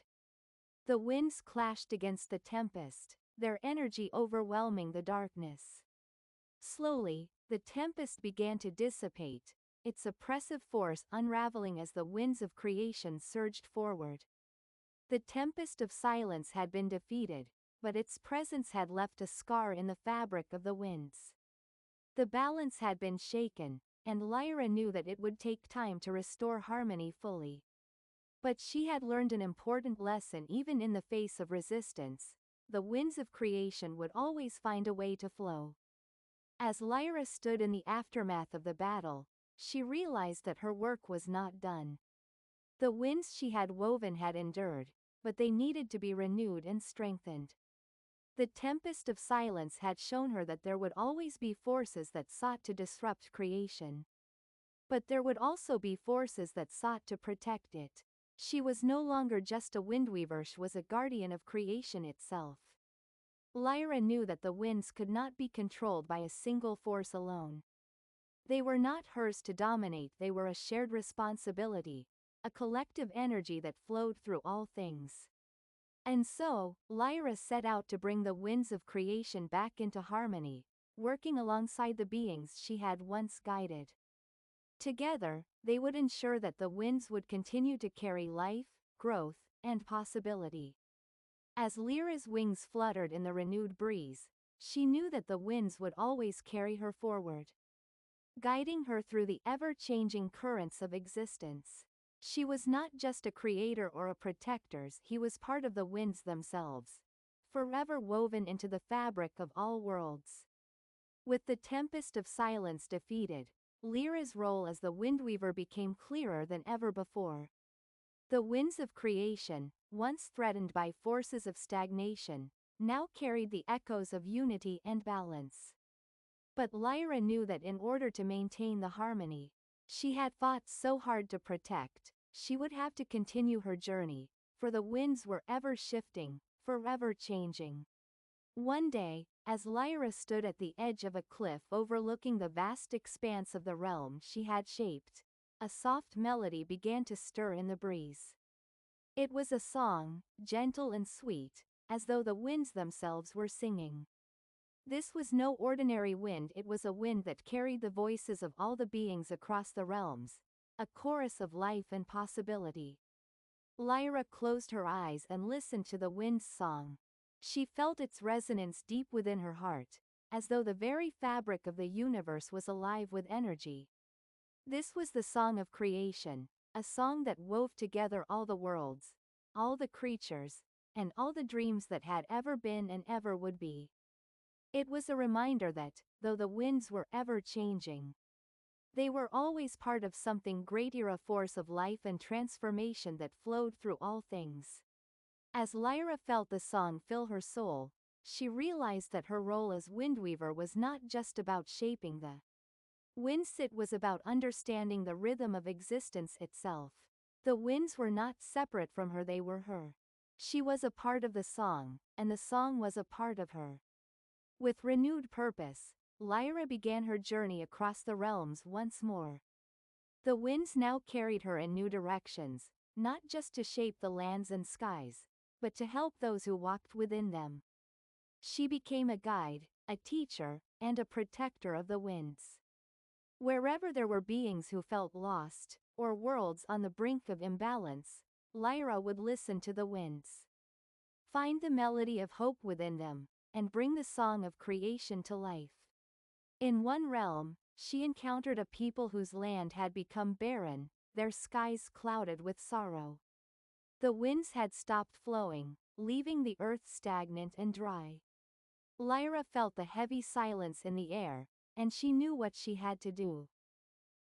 The winds clashed against the tempest, their energy overwhelming the darkness. Slowly, the tempest began to dissipate, its oppressive force unraveling as the winds of creation surged forward. The tempest of silence had been defeated, but its presence had left a scar in the fabric of the winds. The balance had been shaken, and Lyra knew that it would take time to restore harmony fully. But she had learned an important lesson: even in the face of resistance, the winds of creation would always find a way to flow. As Lyra stood in the aftermath of the battle, she realized that her work was not done. The winds she had woven had endured, but they needed to be renewed and strengthened. The tempest of silence had shown her that there would always be forces that sought to disrupt creation. But there would also be forces that sought to protect it. She was no longer just a windweaver, she was a guardian of creation itself. Lyra knew that the winds could not be controlled by a single force alone. They were not hers to dominate, they were a shared responsibility, a collective energy that flowed through all things. And so, Lyra set out to bring the winds of creation back into harmony, working alongside the beings she had once guided. Together, they would ensure that the winds would continue to carry life, growth, and possibility. As Lyra's wings fluttered in the renewed breeze, she knew that the winds would always carry her forward, guiding her through the ever-changing currents of existence. She was not just a creator or a protector, she was part of the winds themselves, forever woven into the fabric of all worlds. With the tempest of silence defeated, Lyra's role as the windweaver became clearer than ever before. The winds of creation, once threatened by forces of stagnation, now carried the echoes of unity and balance. But Lyra knew that in order to maintain the harmony she had fought so hard to protect, she would have to continue her journey, for the winds were ever shifting, forever changing. One day, as Lyra stood at the edge of a cliff overlooking the vast expanse of the realm she had shaped, a soft melody began to stir in the breeze. It was a song, gentle and sweet, as though the winds themselves were singing. This was no ordinary wind, it was a wind that carried the voices of all the beings across the realms, a chorus of life and possibility. Lyra closed her eyes and listened to the wind's song. She felt its resonance deep within her heart, as though the very fabric of the universe was alive with energy. This was the song of creation, a song that wove together all the worlds, all the creatures, and all the dreams that had ever been and ever would be. It was a reminder that, though the winds were ever changing, they were always part of something greater, a force of life and transformation that flowed through all things. As Lyra felt the song fill her soul, she realized that her role as windweaver was not just about shaping the winds, it was about understanding the rhythm of existence itself. The winds were not separate from her, they were her. She was a part of the song, and the song was a part of her. With renewed purpose, Lyra began her journey across the realms once more. The winds now carried her in new directions, not just to shape the lands and skies, but to help those who walked within them. She became a guide, a teacher, and a protector of the winds. Wherever there were beings who felt lost, or worlds on the brink of imbalance, Lyra would listen to the winds. Find the melody of hope within them, and bring the song of creation to life. In one realm, she encountered a people whose land had become barren, their skies clouded with sorrow. The winds had stopped flowing, leaving the earth stagnant and dry. Lyra felt the heavy silence in the air, and she knew what she had to do.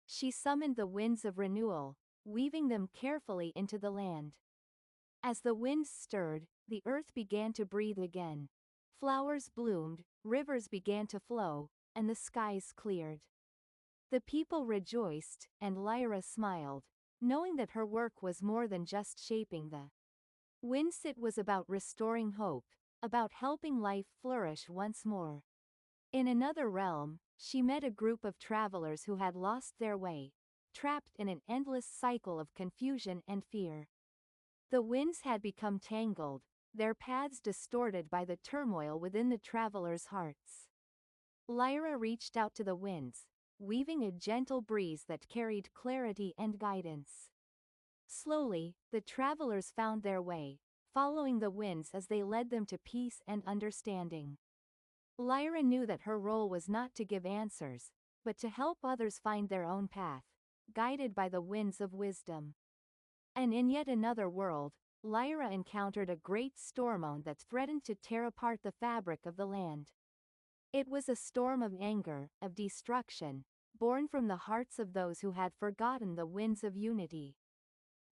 She summoned the winds of renewal, weaving them carefully into the land. As the winds stirred, the earth began to breathe again. Flowers bloomed, rivers began to flow, and the skies cleared. The people rejoiced, and Lyra smiled, knowing that her work was more than just shaping the winds. It was about restoring hope, about helping life flourish once more. In another realm, she met a group of travelers who had lost their way, trapped in an endless cycle of confusion and fear. The winds had become tangled, their paths distorted by the turmoil within the travelers' hearts. Lyra reached out to the winds, weaving a gentle breeze that carried clarity and guidance. Slowly, the travelers found their way, following the winds as they led them to peace and understanding. Lyra knew that her role was not to give answers, but to help others find their own path, guided by the winds of wisdom. And in yet another world, Lyra encountered a great storm that threatened to tear apart the fabric of the land. It was a storm of anger, of destruction, born from the hearts of those who had forgotten the winds of unity.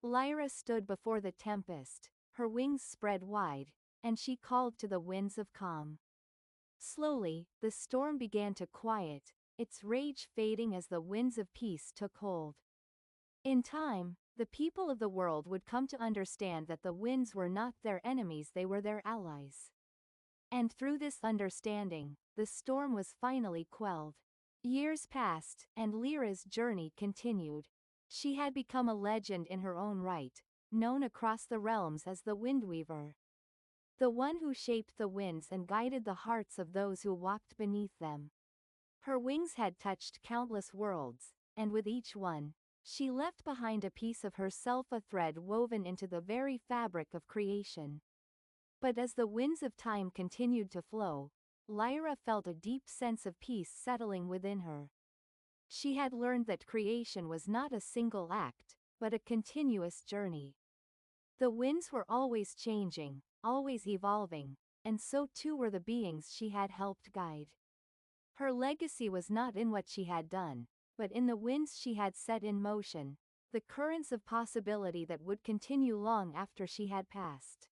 Lyra stood before the tempest, her wings spread wide, and she called to the winds of calm. Slowly, the storm began to quiet, its rage fading as the winds of peace took hold. In time, the people of the world would come to understand that the winds were not their enemies, they were their allies. And through this understanding, the storm was finally quelled. Years passed, and Lyra's journey continued. She had become a legend in her own right, known across the realms as the Windweaver. The one who shaped the winds and guided the hearts of those who walked beneath them. Her wings had touched countless worlds, and with each one, she left behind a piece of herself, a thread woven into the very fabric of creation. But as the winds of time continued to flow, Lyra felt a deep sense of peace settling within her. She had learned that creation was not a single act, but a continuous journey. The winds were always changing, always evolving, and so too were the beings she had helped guide. Her legacy was not in what she had done, but in the winds she had set in motion, the currents of possibility that would continue long after she had passed.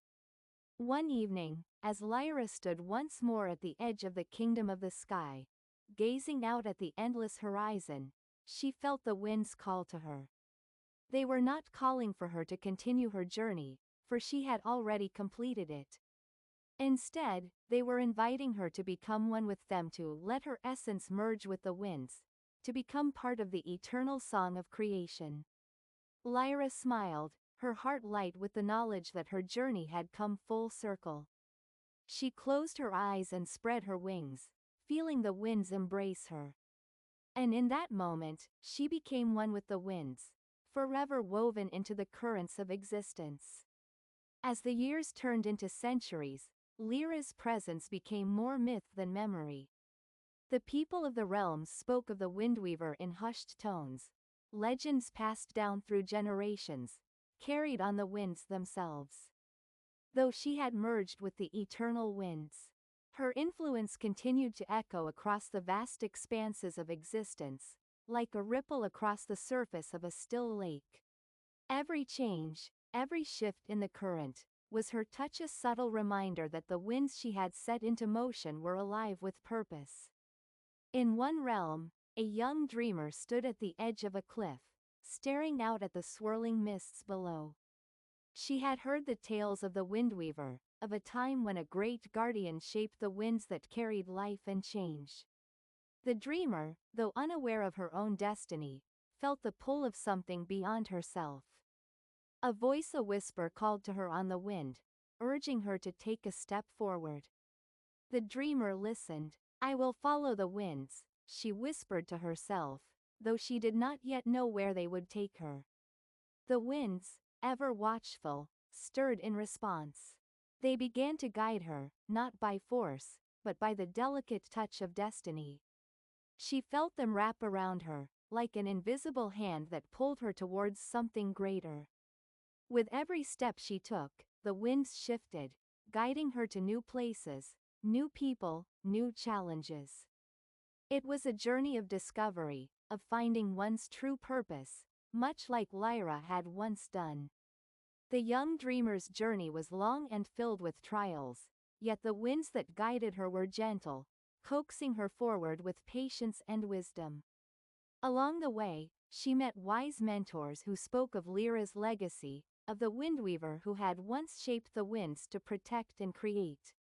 One evening, as Lyra stood once more at the edge of the kingdom of the sky, gazing out at the endless horizon, she felt the winds call to her. They were not calling for her to continue her journey, for she had already completed it. Instead, they were inviting her to become one with them, to let her essence merge with the winds, to become part of the eternal song of creation. Lyra smiled, her heart light with the knowledge that her journey had come full circle. She closed her eyes and spread her wings, feeling the winds embrace her. And in that moment, she became one with the winds, forever woven into the currents of existence. As the years turned into centuries, Lyra's presence became more myth than memory. The people of the realms spoke of the Windweaver in hushed tones, legends passed down through generations, carried on the winds themselves. Though she had merged with the eternal winds, her influence continued to echo across the vast expanses of existence, like a ripple across the surface of a still lake. Every change, every shift in the current, was her touch, a subtle reminder that the winds she had set into motion were alive with purpose. In one realm, a young dreamer stood at the edge of a cliff, staring out at the swirling mists below. She had heard the tales of the Windweaver, of a time when a great guardian shaped the winds that carried life and change. The dreamer, though unaware of her own destiny, felt the pull of something beyond herself. A voice, a whisper, called to her on the wind, urging her to take a step forward. The dreamer listened. "I will follow the winds," she whispered to herself, though she did not yet know where they would take her. The winds, ever watchful, stirred in response. They began to guide her, not by force, but by the delicate touch of destiny. She felt them wrap around her, like an invisible hand that pulled her towards something greater. With every step she took, the winds shifted, guiding her to new places, new people, new challenges. It was a journey of discovery, of finding one's true purpose, much like Lyra had once done. The young dreamer's journey was long and filled with trials, yet the winds that guided her were gentle, coaxing her forward with patience and wisdom. Along the way, she met wise mentors who spoke of Lyra's legacy, of the windweaver who had once shaped the winds to protect and create.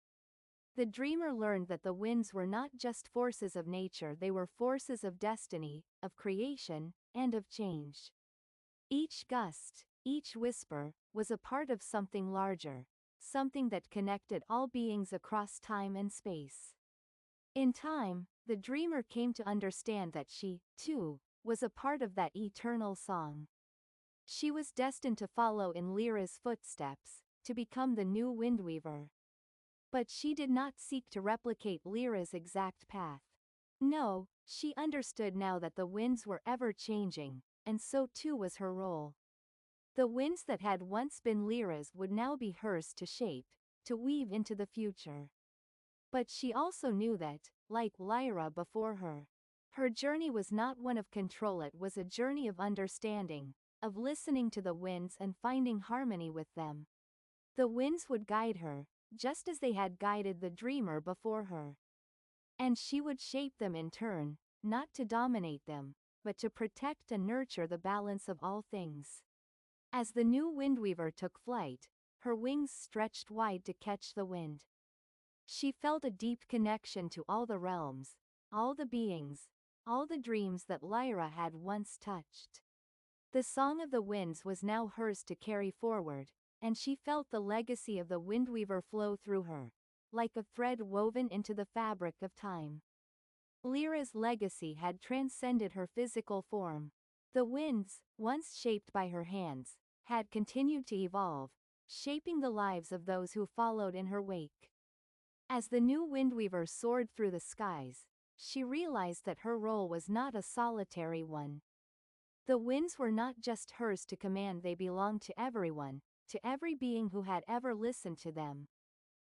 The dreamer learned that the winds were not just forces of nature, they were forces of destiny, of creation, and of change. Each gust, each whisper, was a part of something larger, something that connected all beings across time and space. In time, the dreamer came to understand that she, too, was a part of that eternal song. She was destined to follow in Lyra's footsteps, to become the new windweaver. But she did not seek to replicate Lyra's exact path. No, she understood now that the winds were ever changing, and so too was her role. The winds that had once been Lyra's would now be hers to shape, to weave into the future. But she also knew that, like Lyra before her, her journey was not one of control, it was a journey of understanding, of listening to the winds and finding harmony with them. The winds would guide her, just as they had guided the dreamer before her. And she would shape them in turn, not to dominate them, but to protect and nurture the balance of all things. As the new windweaver took flight, her wings stretched wide to catch the wind. She felt a deep connection to all the realms, all the beings, all the dreams that Lyra had once touched. The song of the winds was now hers to carry forward, and she felt the legacy of the windweaver flow through her, like a thread woven into the fabric of time. Lyra's legacy had transcended her physical form. The winds, once shaped by her hands, had continued to evolve, shaping the lives of those who followed in her wake. As the new windweaver soared through the skies, she realized that her role was not a solitary one. The winds were not just hers to command, they belonged to everyone, to every being who had ever listened to them.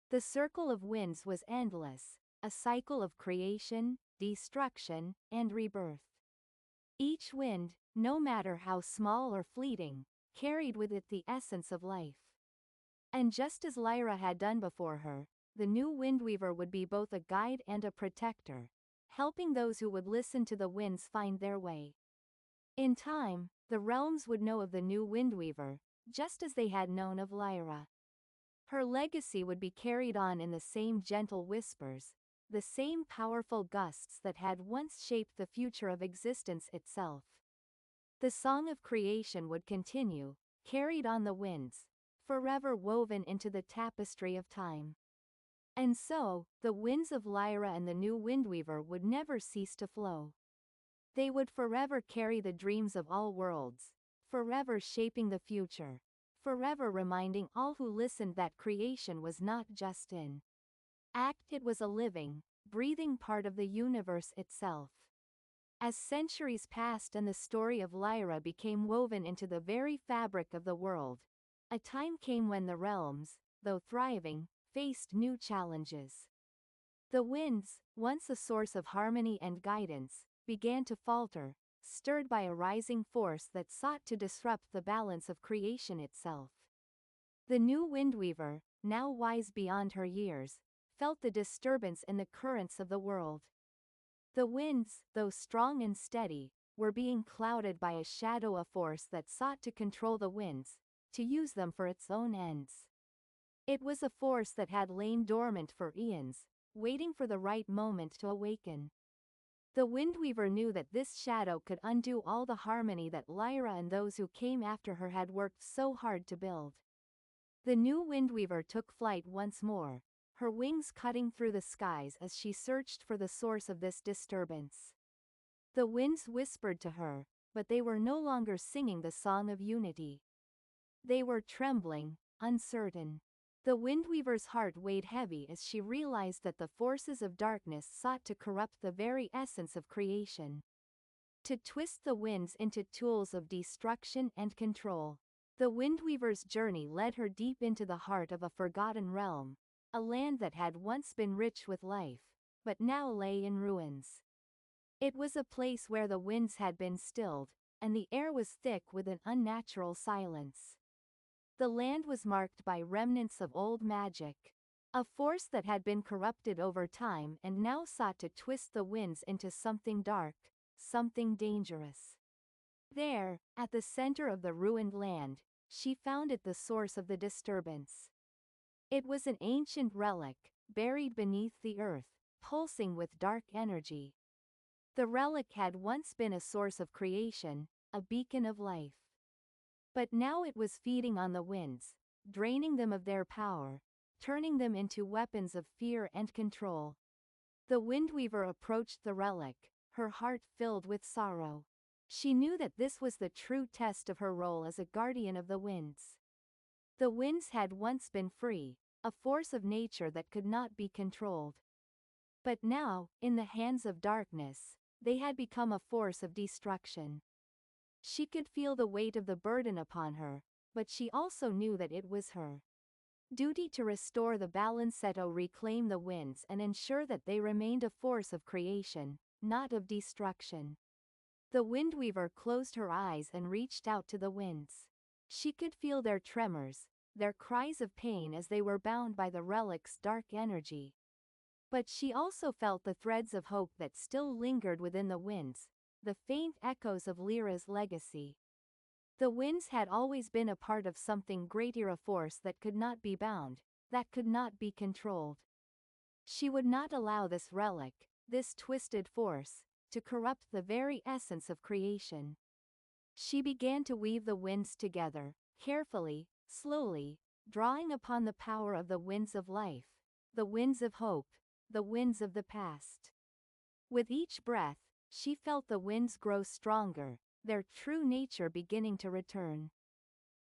The circle of winds was endless, a cycle of creation, destruction, and rebirth. Each wind, no matter how small or fleeting, carried with it the essence of life. And just as Lyra had done before her, the new windweaver would be both a guide and a protector, helping those who would listen to the winds find their way. In time, the realms would know of the new windweaver, just as they had known of Lyra. Her legacy would be carried on in the same gentle whispers, the same powerful gusts that had once shaped the future of existence itself. The song of creation would continue, carried on the winds, forever woven into the tapestry of time. And so, the winds of Lyra and the new windweaver would never cease to flow. They would forever carry the dreams of all worlds, forever shaping the future, forever reminding all who listened that creation was not just an act, it was a living, breathing part of the universe itself. As centuries passed and the story of Lyra became woven into the very fabric of the world, a time came when the realms, though thriving, faced new challenges. The winds, once a source of harmony and guidance, began to falter, stirred by a rising force that sought to disrupt the balance of creation itself. The new windweaver, now wise beyond her years, felt the disturbance in the currents of the world. The winds, though strong and steady, were being clouded by a shadow, a force that sought to control the winds, to use them for its own ends. It was a force that had lain dormant for eons, waiting for the right moment to awaken. The windweaver knew that this shadow could undo all the harmony that Lyra and those who came after her had worked so hard to build. The new windweaver took flight once more, her wings cutting through the skies as she searched for the source of this disturbance. The winds whispered to her, but they were no longer singing the song of unity. They were trembling, uncertain. The Windweaver's heart weighed heavy as she realized that the forces of darkness sought to corrupt the very essence of creation, to twist the winds into tools of destruction and control. The Windweaver's journey led her deep into the heart of a forgotten realm, a land that had once been rich with life, but now lay in ruins. It was a place where the winds had been stilled, and the air was thick with an unnatural silence. The land was marked by remnants of old magic, a force that had been corrupted over time and now sought to twist the winds into something dark, something dangerous. There, at the center of the ruined land, she found it the source of the disturbance. It was an ancient relic, buried beneath the earth, pulsing with dark energy. The relic had once been a source of creation, a beacon of life. But now it was feeding on the winds, draining them of their power, turning them into weapons of fear and control. The Windweaver approached the relic, her heart filled with sorrow. She knew that this was the true test of her role as a guardian of the winds. The winds had once been free, a force of nature that could not be controlled. But now, in the hands of darkness, they had become a force of destruction. She could feel the weight of the burden upon her, but she also knew that it was her duty to restore the balance, to reclaim the winds and ensure that they remained a force of creation, not of destruction. The Windweaver closed her eyes and reached out to the winds. She could feel their tremors, their cries of pain as they were bound by the relic's dark energy. But she also felt the threads of hope that still lingered within the winds, the faint echoes of Lyra's legacy. The winds had always been a part of something greater, a force that could not be bound, that could not be controlled. She would not allow this relic, this twisted force, to corrupt the very essence of creation. She began to weave the winds together, carefully, slowly, drawing upon the power of the winds of life, the winds of hope, the winds of the past. With each breath, she felt the winds grow stronger, their true nature beginning to return.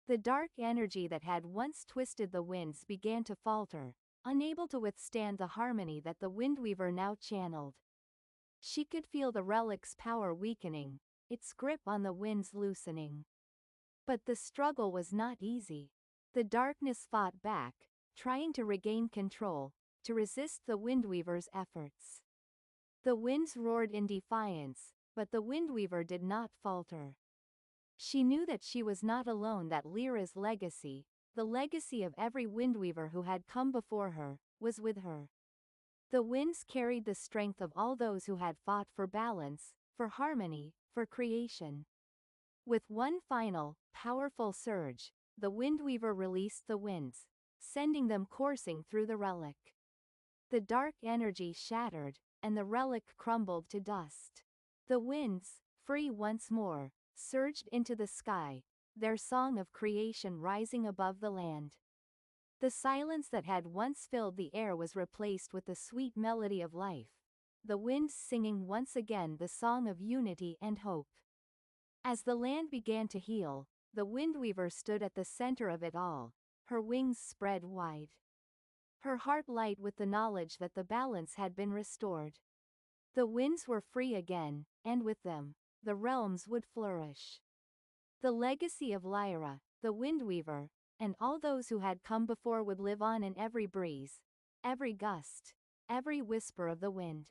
The dark energy that had once twisted the winds began to falter, unable to withstand the harmony that the Windweaver now channeled. She could feel the relic's power weakening, its grip on the winds loosening. But the struggle was not easy. The darkness fought back, trying to regain control, to resist the Windweaver's efforts. The winds roared in defiance, but the Windweaver did not falter. She knew that she was not alone, that Lyra's legacy, the legacy of every Windweaver who had come before her, was with her. The winds carried the strength of all those who had fought for balance, for harmony, for creation. With one final, powerful surge, the Windweaver released the winds, sending them coursing through the relic. The dark energy shattered, and the relic crumbled to dust. The winds, free once more, surged into the sky, their song of creation rising above the land. The silence that had once filled the air was replaced with the sweet melody of life, the winds singing once again the song of unity and hope. As the land began to heal, the Windweaver stood at the center of it all, her wings spread wide, her heart light with the knowledge that the balance had been restored. The winds were free again, and with them, the realms would flourish. The legacy of Lyra, the Windweaver, and all those who had come before would live on in every breeze, every gust, every whisper of the wind.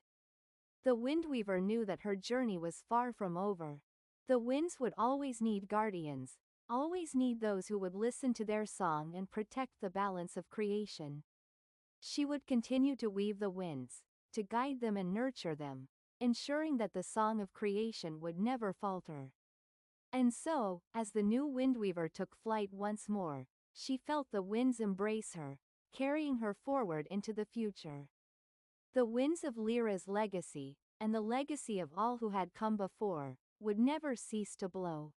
The Windweaver knew that her journey was far from over. The winds would always need guardians, always need those who would listen to their song and protect the balance of creation. She would continue to weave the winds, to guide them and nurture them, ensuring that the song of creation would never falter. And so, as the new Windweaver took flight once more, she felt the winds embrace her, carrying her forward into the future. The winds of Lyra's legacy, and the legacy of all who had come before, would never cease to blow.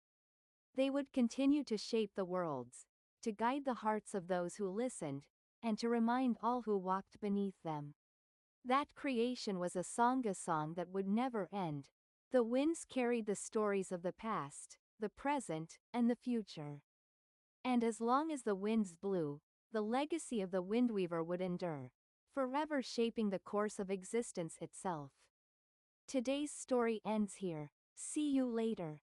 They would continue to shape the worlds, to guide the hearts of those who listened, and to remind all who walked beneath them. That creation was a song that would never end, The winds carried the stories of the past, the present, and the future. And as long as the winds blew, the legacy of the windweaver would endure, forever shaping the course of existence itself. Today's story ends here. See you later.